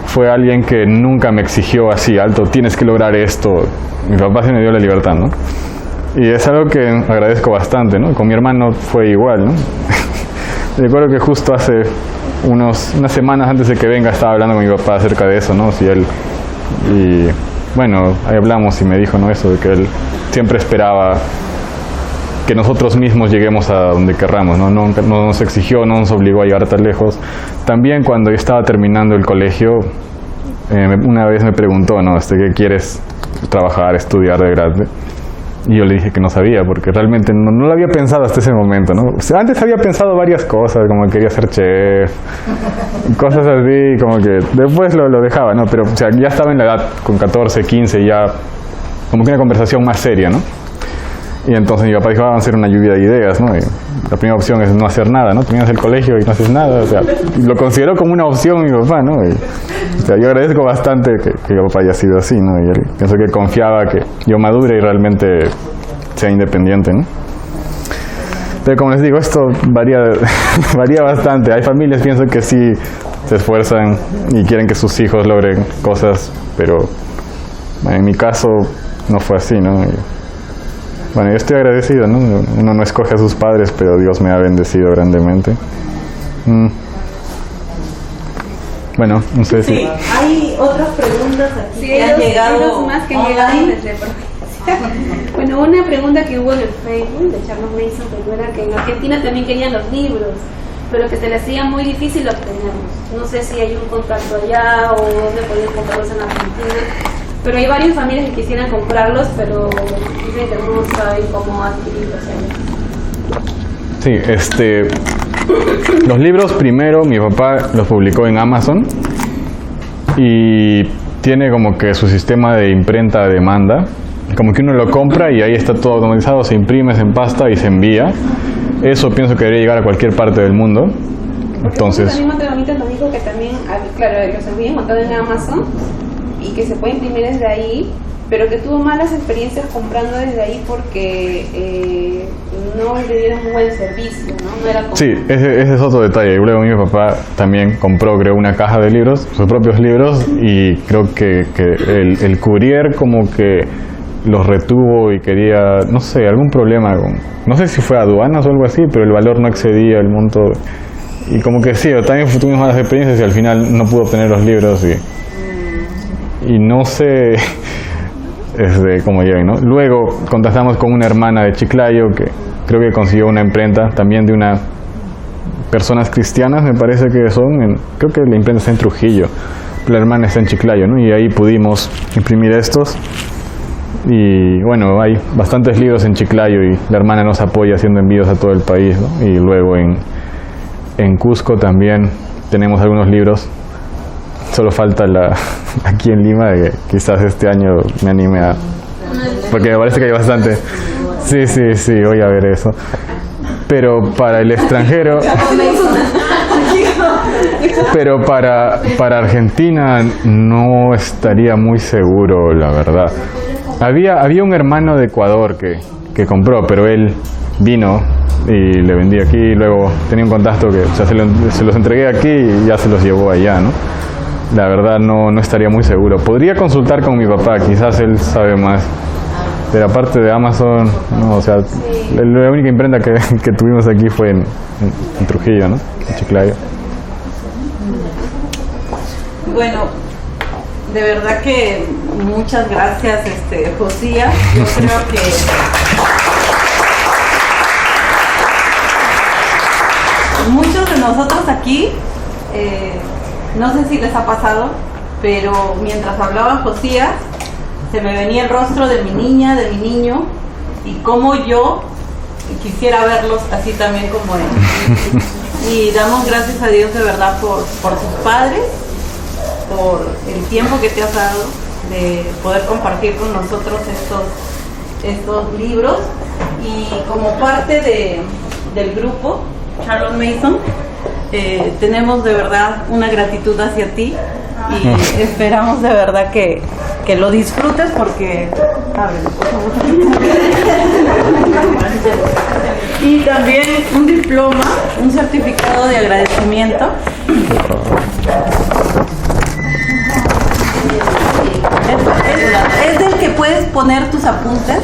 Speaker 1: fue alguien que nunca me exigió así, alto, tienes que lograr esto. Mi papá se me dio la libertad, ¿no? Y es algo que agradezco bastante, ¿no? Con mi hermano fue igual, ¿no? Recuerdo que justo hace unas semanas antes de que venga estaba hablando con mi papá acerca de eso, ¿no? Y bueno, ahí hablamos y me dijo, ¿no? Eso de que él siempre esperaba que nosotros mismos lleguemos a donde querramos, ¿no? No nos exigió, no nos obligó a llegar tan lejos. También cuando yo estaba terminando el colegio, una vez me preguntó, ¿no? ¿Qué quieres trabajar, estudiar de grande? Y yo le dije que no sabía, porque realmente no lo había pensado hasta ese momento, ¿no? O sea, antes había pensado varias cosas, como que quería ser chef, cosas así, como que después lo dejaba, ¿no? Pero, o sea, ya estaba en la edad, con 14, 15, ya como que una conversación más seria, ¿no? Y entonces mi papá dijo, vamos a hacer una lluvia de ideas, ¿no? Y la primera opción es no hacer nada, ¿no? Terminas el colegio y no haces nada, o sea, lo consideró como una opción mi papá, ¿no? Y, o sea, yo agradezco bastante que mi papá haya sido así, ¿no? Y él, pienso que confiaba que yo madure y realmente sea independiente, ¿no? Pero como les digo, esto varía bastante. Hay familias, pienso que sí se esfuerzan y quieren que sus hijos logren cosas, pero en mi caso no fue así, ¿no? Y, bueno, yo estoy agradecido, ¿no? Uno no escoge a sus padres, pero Dios me ha bendecido grandemente. Bueno, no sé si...
Speaker 3: Sí, hay otras preguntas aquí
Speaker 5: sí,
Speaker 3: que han llegado.
Speaker 5: Hay dos más que han llegado desde provincia. Bueno, una pregunta que hubo en el Facebook de Charles Mason, que era que en Argentina también querían los libros, pero que se les hacía muy difícil obtenerlos. No sé si hay un contacto allá o dónde pueden comprarlos en Argentina. Pero hay varias familias que quisieran comprarlos, pero dicen que no saben cómo adquirirlos.
Speaker 1: Sí, los libros primero mi papá los publicó en Amazon y tiene como que su sistema de imprenta a demanda, como que uno lo compra y ahí está todo automatizado, se imprime, se empasta y se envía. Eso pienso que debería llegar a cualquier parte del mundo. Entonces,
Speaker 5: también Montegamita nos dijo que también, claro, los habían montado en Amazon y que se puede imprimir desde ahí, pero que tuvo malas experiencias comprando desde ahí porque no le dieron un buen servicio, ¿no? No era como...
Speaker 1: Sí, ese es otro detalle. Luego mi papá también compró, creo, una caja de libros, sus propios libros, y creo que el courier como que los retuvo y quería, no sé, algún problema con... No sé si fue aduanas o algo así, pero el valor no excedía el monto. Y como que sí, también tuvimos malas experiencias y al final no pudo obtener los libros y no sé cómo lleguen, ¿no? Luego contactamos con una hermana de Chiclayo que creo que consiguió una imprenta también de unas personas cristianas, me parece que son, creo que la imprenta está en Trujillo, la hermana está en Chiclayo, ¿no? Y ahí pudimos imprimir estos. Y bueno, hay bastantes libros en Chiclayo y la hermana nos apoya haciendo envíos a todo el país, ¿no? Y luego en Cusco también tenemos algunos libros. Solo falta aquí en Lima, que quizás este año me anime a... Porque me parece que hay bastante... Sí, voy a ver eso. Pero para el extranjero... Pero para Argentina no estaría muy seguro, la verdad. Había un hermano de Ecuador que compró, pero él vino y le vendí aquí, y luego tenía un contacto que ya se los entregué aquí y ya se los llevó allá, ¿no? La verdad no estaría muy seguro. Podría consultar con mi papá, quizás él sabe más. Pero aparte de Amazon, no, o sea, la única imprenta que tuvimos aquí fue en Trujillo, ¿no? En Chiclayo.
Speaker 3: Bueno, de verdad que muchas gracias, Josías. Yo creo que muchos de nosotros aquí, no sé si les ha pasado, pero mientras hablaba Josías, se me venía el rostro de mi niña, de mi niño, y cómo yo quisiera verlos así también como él. Y damos gracias a Dios de verdad por tus padres, por el tiempo que te has dado de poder compartir con nosotros estos libros. Y como parte del grupo Charlotte Mason, tenemos de verdad una gratitud hacia ti y esperamos de verdad que lo disfrutes porque y también un diploma, un certificado de agradecimiento. Es del que puedes poner tus apuntes.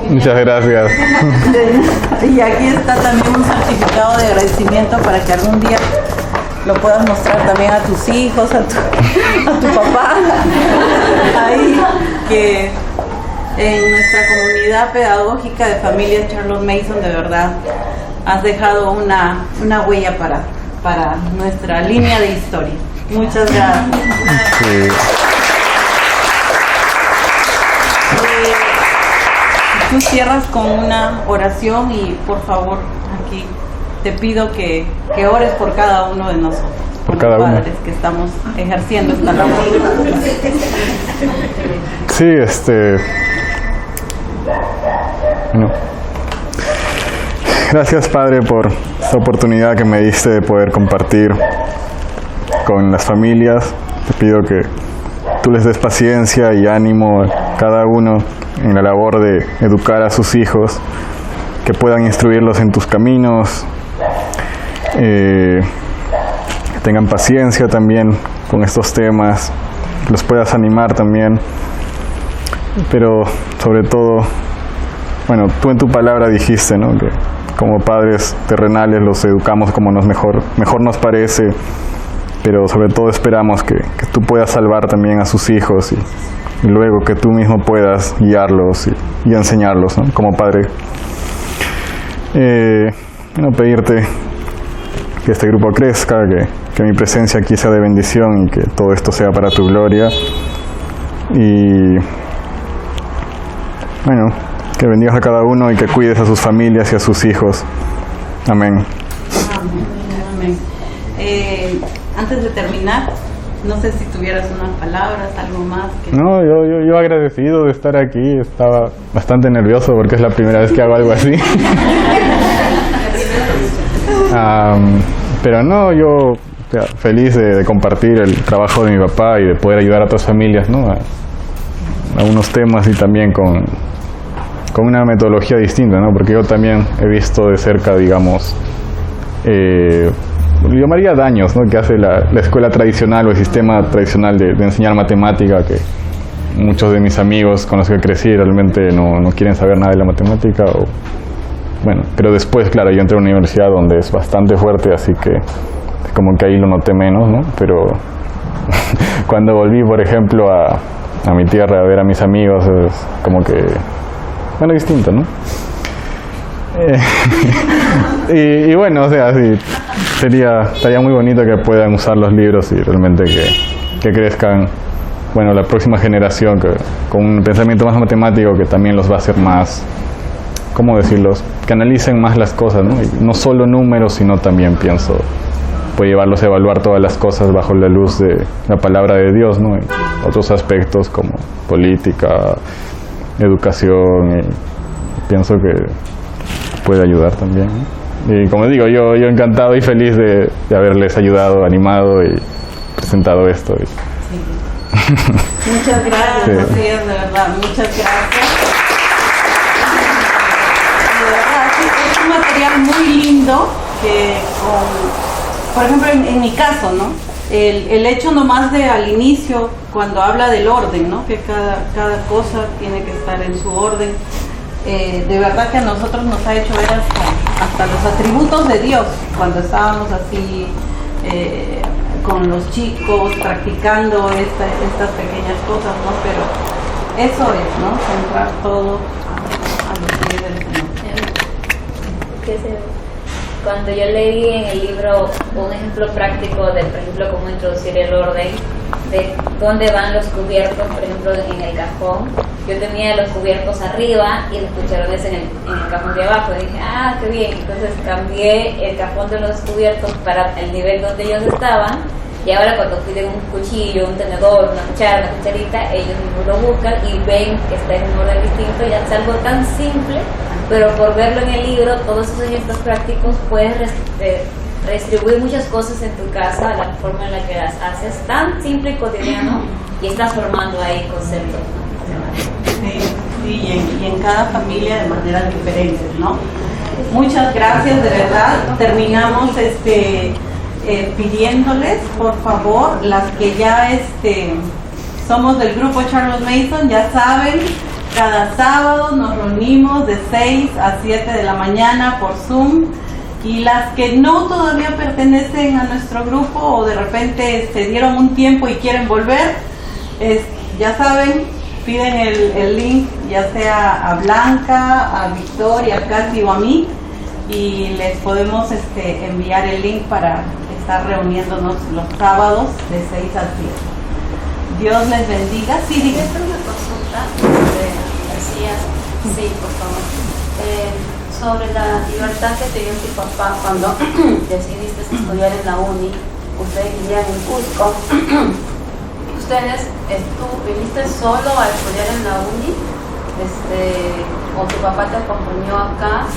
Speaker 1: Muchas gracias.
Speaker 3: Y aquí está también un certificado de agradecimiento para que algún día lo puedas mostrar también a tus hijos, a tu papá. Ahí que en nuestra comunidad pedagógica de familias Charlotte Mason de verdad has dejado una huella para nuestra línea de historia. Muchas gracias.
Speaker 1: Sí.
Speaker 3: Tú cierras con una oración y por favor aquí te pido que ores por cada uno de nosotros, por
Speaker 1: cada
Speaker 3: los
Speaker 1: uno
Speaker 3: padres que estamos ejerciendo esta labor.
Speaker 1: Sí, bueno. Gracias, Padre, por esta oportunidad que me diste de poder compartir con las familias. Te pido que tú les des paciencia y ánimo a cada uno en la labor de educar a sus hijos, que puedan instruirlos en tus caminos, que tengan paciencia también con estos temas, que los puedas animar también, pero sobre todo, bueno, tú en tu palabra dijiste, ¿no?, que como padres terrenales los educamos como mejor nos parece, pero sobre todo esperamos que tú puedas salvar también a sus hijos y luego que tú mismo puedas guiarlos y enseñarlos, ¿no?, como padre. Bueno, pedirte que este grupo crezca, que mi presencia aquí sea de bendición y que todo esto sea para tu gloria. Y bueno, que bendigas a cada uno y que cuides a sus familias y a sus hijos. Amén.
Speaker 3: Amén. Antes de terminar, no sé si tuvieras unas palabras, algo más.
Speaker 1: No, yo agradecido de estar aquí. Estaba bastante nervioso porque es la primera vez que hago algo así. Pero no, yo feliz de compartir el trabajo de mi papá y de poder ayudar a otras familias, ¿no?, a unos temas y también con una metodología distinta, ¿no?, porque yo también he visto de cerca, digamos, yo llamaría daños, ¿no?, que hace la escuela tradicional o el sistema tradicional de enseñar matemática, que muchos de mis amigos con los que crecí realmente no quieren saber nada de la matemática. Bueno, pero después, claro, yo entré a una universidad donde es bastante fuerte, así que como que ahí lo noté menos, ¿no? Pero cuando volví, por ejemplo, a mi tierra a ver a mis amigos, es como que, bueno, distinto, ¿no? Y bueno, o sea, sí, estaría muy bonito que puedan usar los libros y realmente que crezcan, bueno, la próxima generación con un pensamiento más matemático que también los va a hacer más, ¿cómo decirlos?, que analicen más las cosas, ¿no? Y no solo números, sino también pienso, puede llevarlos a evaluar todas las cosas bajo la luz de la palabra de Dios, ¿no? Y otros aspectos como política, educación, y pienso que puede ayudar también, ¿no? Y como digo, yo encantado y feliz de haberles ayudado, animado y presentado esto.
Speaker 3: Muchas gracias,
Speaker 1: Sí.
Speaker 3: así es, de verdad, muchas gracias. De verdad, sí, es un material muy lindo que por ejemplo, en mi caso, ¿no? El hecho nomás de al inicio, cuando habla del orden, ¿no? Que cada cosa tiene que estar en su orden. De verdad que a nosotros nos ha hecho ver hasta los atributos de Dios cuando estábamos así con los chicos practicando estas pequeñas cosas, ¿no? Pero eso es, ¿no? Centrar todo a los pies del Señor.
Speaker 4: Cuando yo leí en el libro un ejemplo práctico de, por ejemplo, cómo introducir el orden, de dónde van los cubiertos, por ejemplo, en el cajón. Yo tenía los cubiertos arriba y los cucharones en el cajón de abajo. Y dije, qué bien. Entonces cambié el cajón de los cubiertos para el nivel donde ellos estaban. Y ahora cuando piden un cuchillo, un tenedor, una cuchara, una cucharita, ellos mismos lo buscan y ven que está en un orden distinto. Y es algo tan simple, pero por verlo en el libro, todos esos ejemplos prácticos, puedes redistribuir muchas cosas en tu casa, la forma en la que las haces, tan simple y cotidiano, y estás formando ahí conceptos, ¿no?
Speaker 3: Sí, y en cada familia de maneras diferentes, ¿no? Muchas gracias, de verdad. Terminamos pidiéndoles, por favor, las que ya somos del grupo Charles Mason, ya saben, cada sábado nos reunimos de 6 a 7 de la mañana por Zoom. Y las que no todavía pertenecen a nuestro grupo o de repente se dieron un tiempo y quieren volver, ya saben, piden el link, ya sea a Blanca, a Victoria, a Katy o a mí, y les podemos enviar el link para estar reuniéndonos los sábados de 6 a 7. Dios les bendiga. Sí, diga.
Speaker 6: Quiero hacer una consulta, decías, sí, por favor, sobre la libertad que te dio tu papá cuando decidiste estudiar en la uni. Ustedes vivían en Cusco. ¿Tú viniste solo a estudiar en la uni? ¿O tu papá te acompañó acá?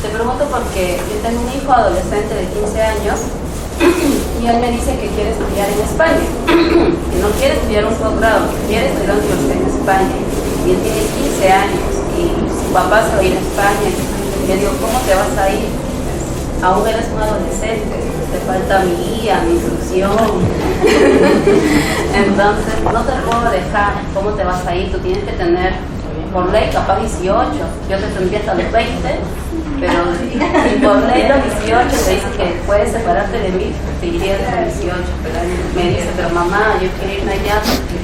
Speaker 6: Te pregunto porque yo tengo un hijo adolescente de 15 años y él me dice que quiere estudiar en España, que no quiere estudiar un posgrado, que quiere estudiar en la universidad en España, y él tiene 15 años y su papá se va a ir a España. Y le digo, ¿cómo te vas a ir? Aún eres un adolescente, te falta mi guía, mi instrucción. Entonces no te puedo dejar. ¿Cómo te vas a ir? Tú tienes que tener, por ley, capaz 18. Yo te tendría hasta los 20, pero si por ley los 18 te dicen que puedes separarte de mí, te irías a los 18. Pero él me dice, pero mamá, yo quiero irme allá porque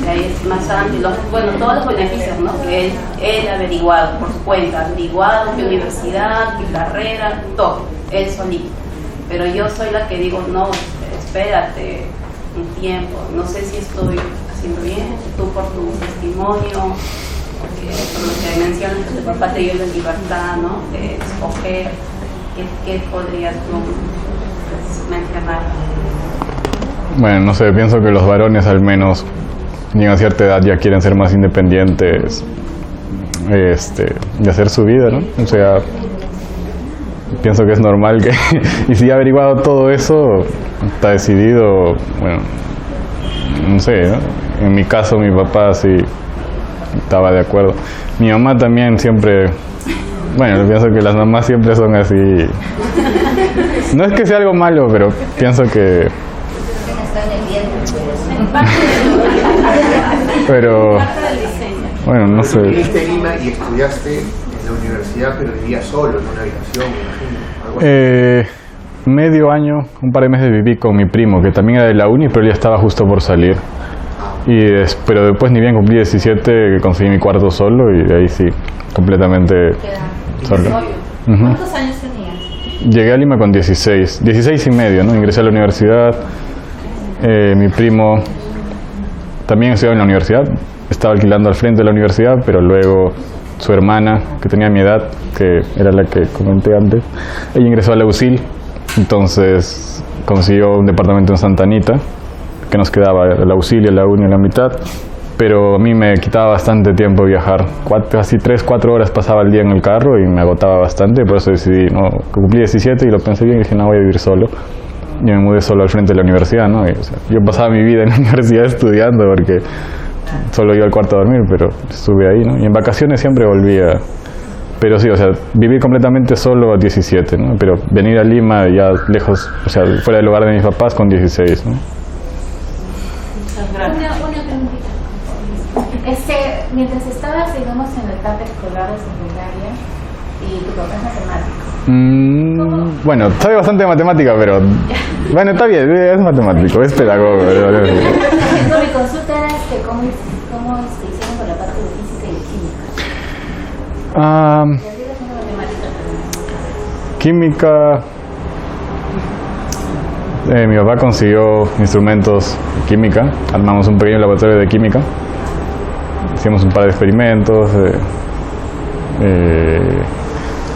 Speaker 6: ahí es más amplio. Todos los beneficios, ¿no? Que él ha averiguado por su cuenta, averiguado qué universidad, qué carrera, todo, él solito. Pero yo soy la que digo, no, espérate un tiempo, no sé si estoy haciendo bien, tú por tu testimonio, porque por lo que mencionas que tu papá te dio la libertad, ¿no? De escoger qué podrías tú mencionar.
Speaker 1: Bueno, no sé, pienso que los varones al menos llegan a cierta edad, ya quieren ser más independientes de hacer su vida, ¿no? O sea, pienso que es normal que y si ha averiguado todo eso, está decidido, bueno, no sé, ¿no? En mi caso mi papá sí estaba de acuerdo. Mi mamá también siempre, bueno, yo pienso que las mamás siempre son así. No es que sea algo malo, pero pienso que pero bueno, no sé.
Speaker 2: Viniste a Lima y estudiaste en la universidad, pero vivías solo en una habitación, me imagino.
Speaker 1: Medio año, un par de meses viví con mi primo, que también era de la uni, pero él ya estaba justo por salir. Pero después, ni bien cumplí 17, conseguí mi cuarto solo y de ahí sí, completamente solo.
Speaker 6: ¿Cuántos años tenías?
Speaker 1: Llegué a Lima con 16 y medio, ¿no? Ingresé a la universidad. Mi primo también estudiaba en la universidad, estaba alquilando al frente de la universidad, pero luego su hermana, que tenía mi edad, que era la que comenté antes, ella ingresó a la USIL, entonces consiguió un departamento en Santa Anita, que nos quedaba la USIL y la uni en la mitad, pero a mí me quitaba bastante tiempo viajar. Casi 3-4 horas pasaba el día en el carro y me agotaba bastante, por eso decidí, no, cumplí 17 y lo pensé bien y dije, no, voy a vivir solo. Y me mudé solo al frente de la universidad, ¿no? Y, o sea, yo pasaba mi vida en la universidad estudiando porque solo iba al cuarto a dormir, pero estuve ahí, ¿no? Y en vacaciones siempre volvía. Pero sí, o sea, vivir completamente solo a 17, ¿no? Pero venir a Lima ya lejos, o sea, fuera del hogar de mis papás con 16, ¿no?
Speaker 3: Muchas gracias.
Speaker 7: Una preguntita. Mientras estabas, digamos, en la etapa escolar de secundaria y tu papá es matemático.
Speaker 1: Bueno, sabe bastante de matemática, pero... Bueno, está bien, es matemático, es pedagogo.
Speaker 7: No, mi consulta era cómo hicieron con la parte de física y química.
Speaker 1: Química... mi papá consiguió instrumentos de química, armamos un pequeño laboratorio de química, hicimos un par de experimentos,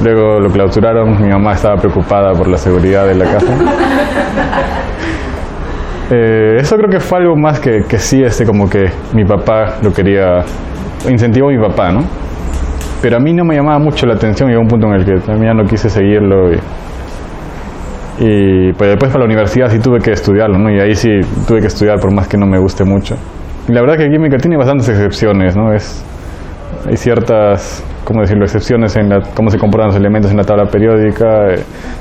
Speaker 1: luego lo clausuraron, mi mamá estaba preocupada por la seguridad de la casa. Eso creo que fue algo más que sí, como que mi papá lo quería, incentivó a mi papá, ¿no? Pero a mí no me llamaba mucho la atención, llegó un punto en el que también ya no quise seguirlo y pues después para la universidad sí tuve que estudiarlo, ¿no? Y ahí sí tuve que estudiar por más que no me guste mucho. Y la verdad que química tiene bastantes excepciones, ¿no? Hay ciertas, ¿cómo decirlo?, excepciones en cómo se comportan los elementos en la tabla periódica.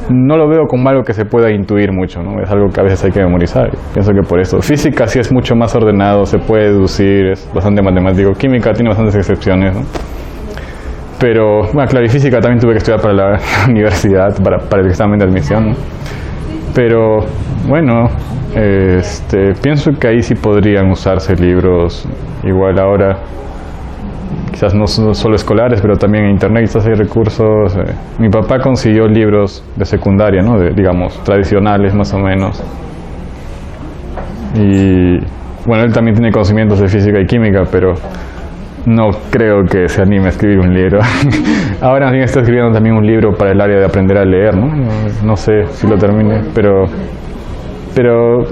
Speaker 1: No lo veo como algo que se pueda intuir mucho, ¿no? Es algo que a veces hay que memorizar. Pienso que por eso. Física sí es mucho más ordenado, se puede deducir, es bastante matemático. Química tiene bastantes excepciones, ¿no? Pero, bueno, claro, y física también tuve que estudiar para la universidad, para el examen de admisión, ¿no? Pero, bueno, pienso que ahí sí podrían usarse libros, igual ahora, quizás no solo escolares, pero también en internet quizás hay recursos. Mi papá consiguió libros de secundaria, ¿no? Digamos, tradicionales más o menos. Y, bueno, él también tiene conocimientos de física y química, pero no creo que se anime a escribir un libro. Ahora más bien está escribiendo también un libro para el área de aprender a leer, ¿no? No sé si lo termine, pero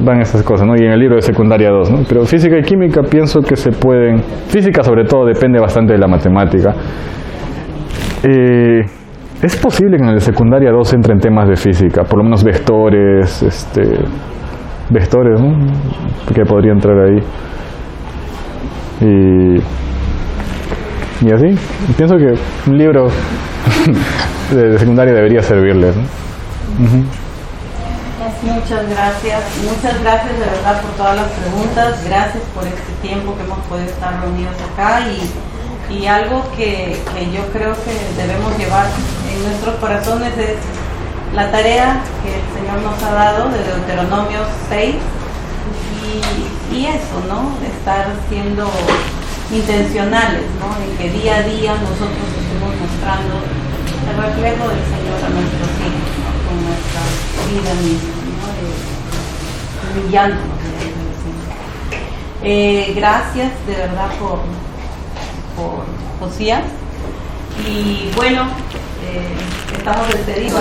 Speaker 1: van esas cosas, ¿no? Y en el libro de secundaria 2, ¿no? Pero física y química pienso que se pueden... Física sobre todo depende bastante de la matemática. Es posible que en el de secundaria 2 entren temas de física, por lo menos vectores, vectores, ¿no? Que podría entrar ahí. Y así, pienso que un libro de secundaria debería servirles, ¿no?
Speaker 3: Muchas gracias de verdad por todas las preguntas, gracias por este tiempo que hemos podido estar reunidos acá y algo que yo creo que debemos llevar en nuestros corazones es la tarea que el Señor nos ha dado de Deuteronomio 6 y eso, ¿no? Estar siendo intencionales, ¿no? En que día a día nosotros estemos mostrando el reflejo del Señor a nuestros hijos, ¿no? Con nuestra vida misma, ¿no? Humillándonos delante del Señor. Gracias de verdad por Josías y bueno, estamos despedidos.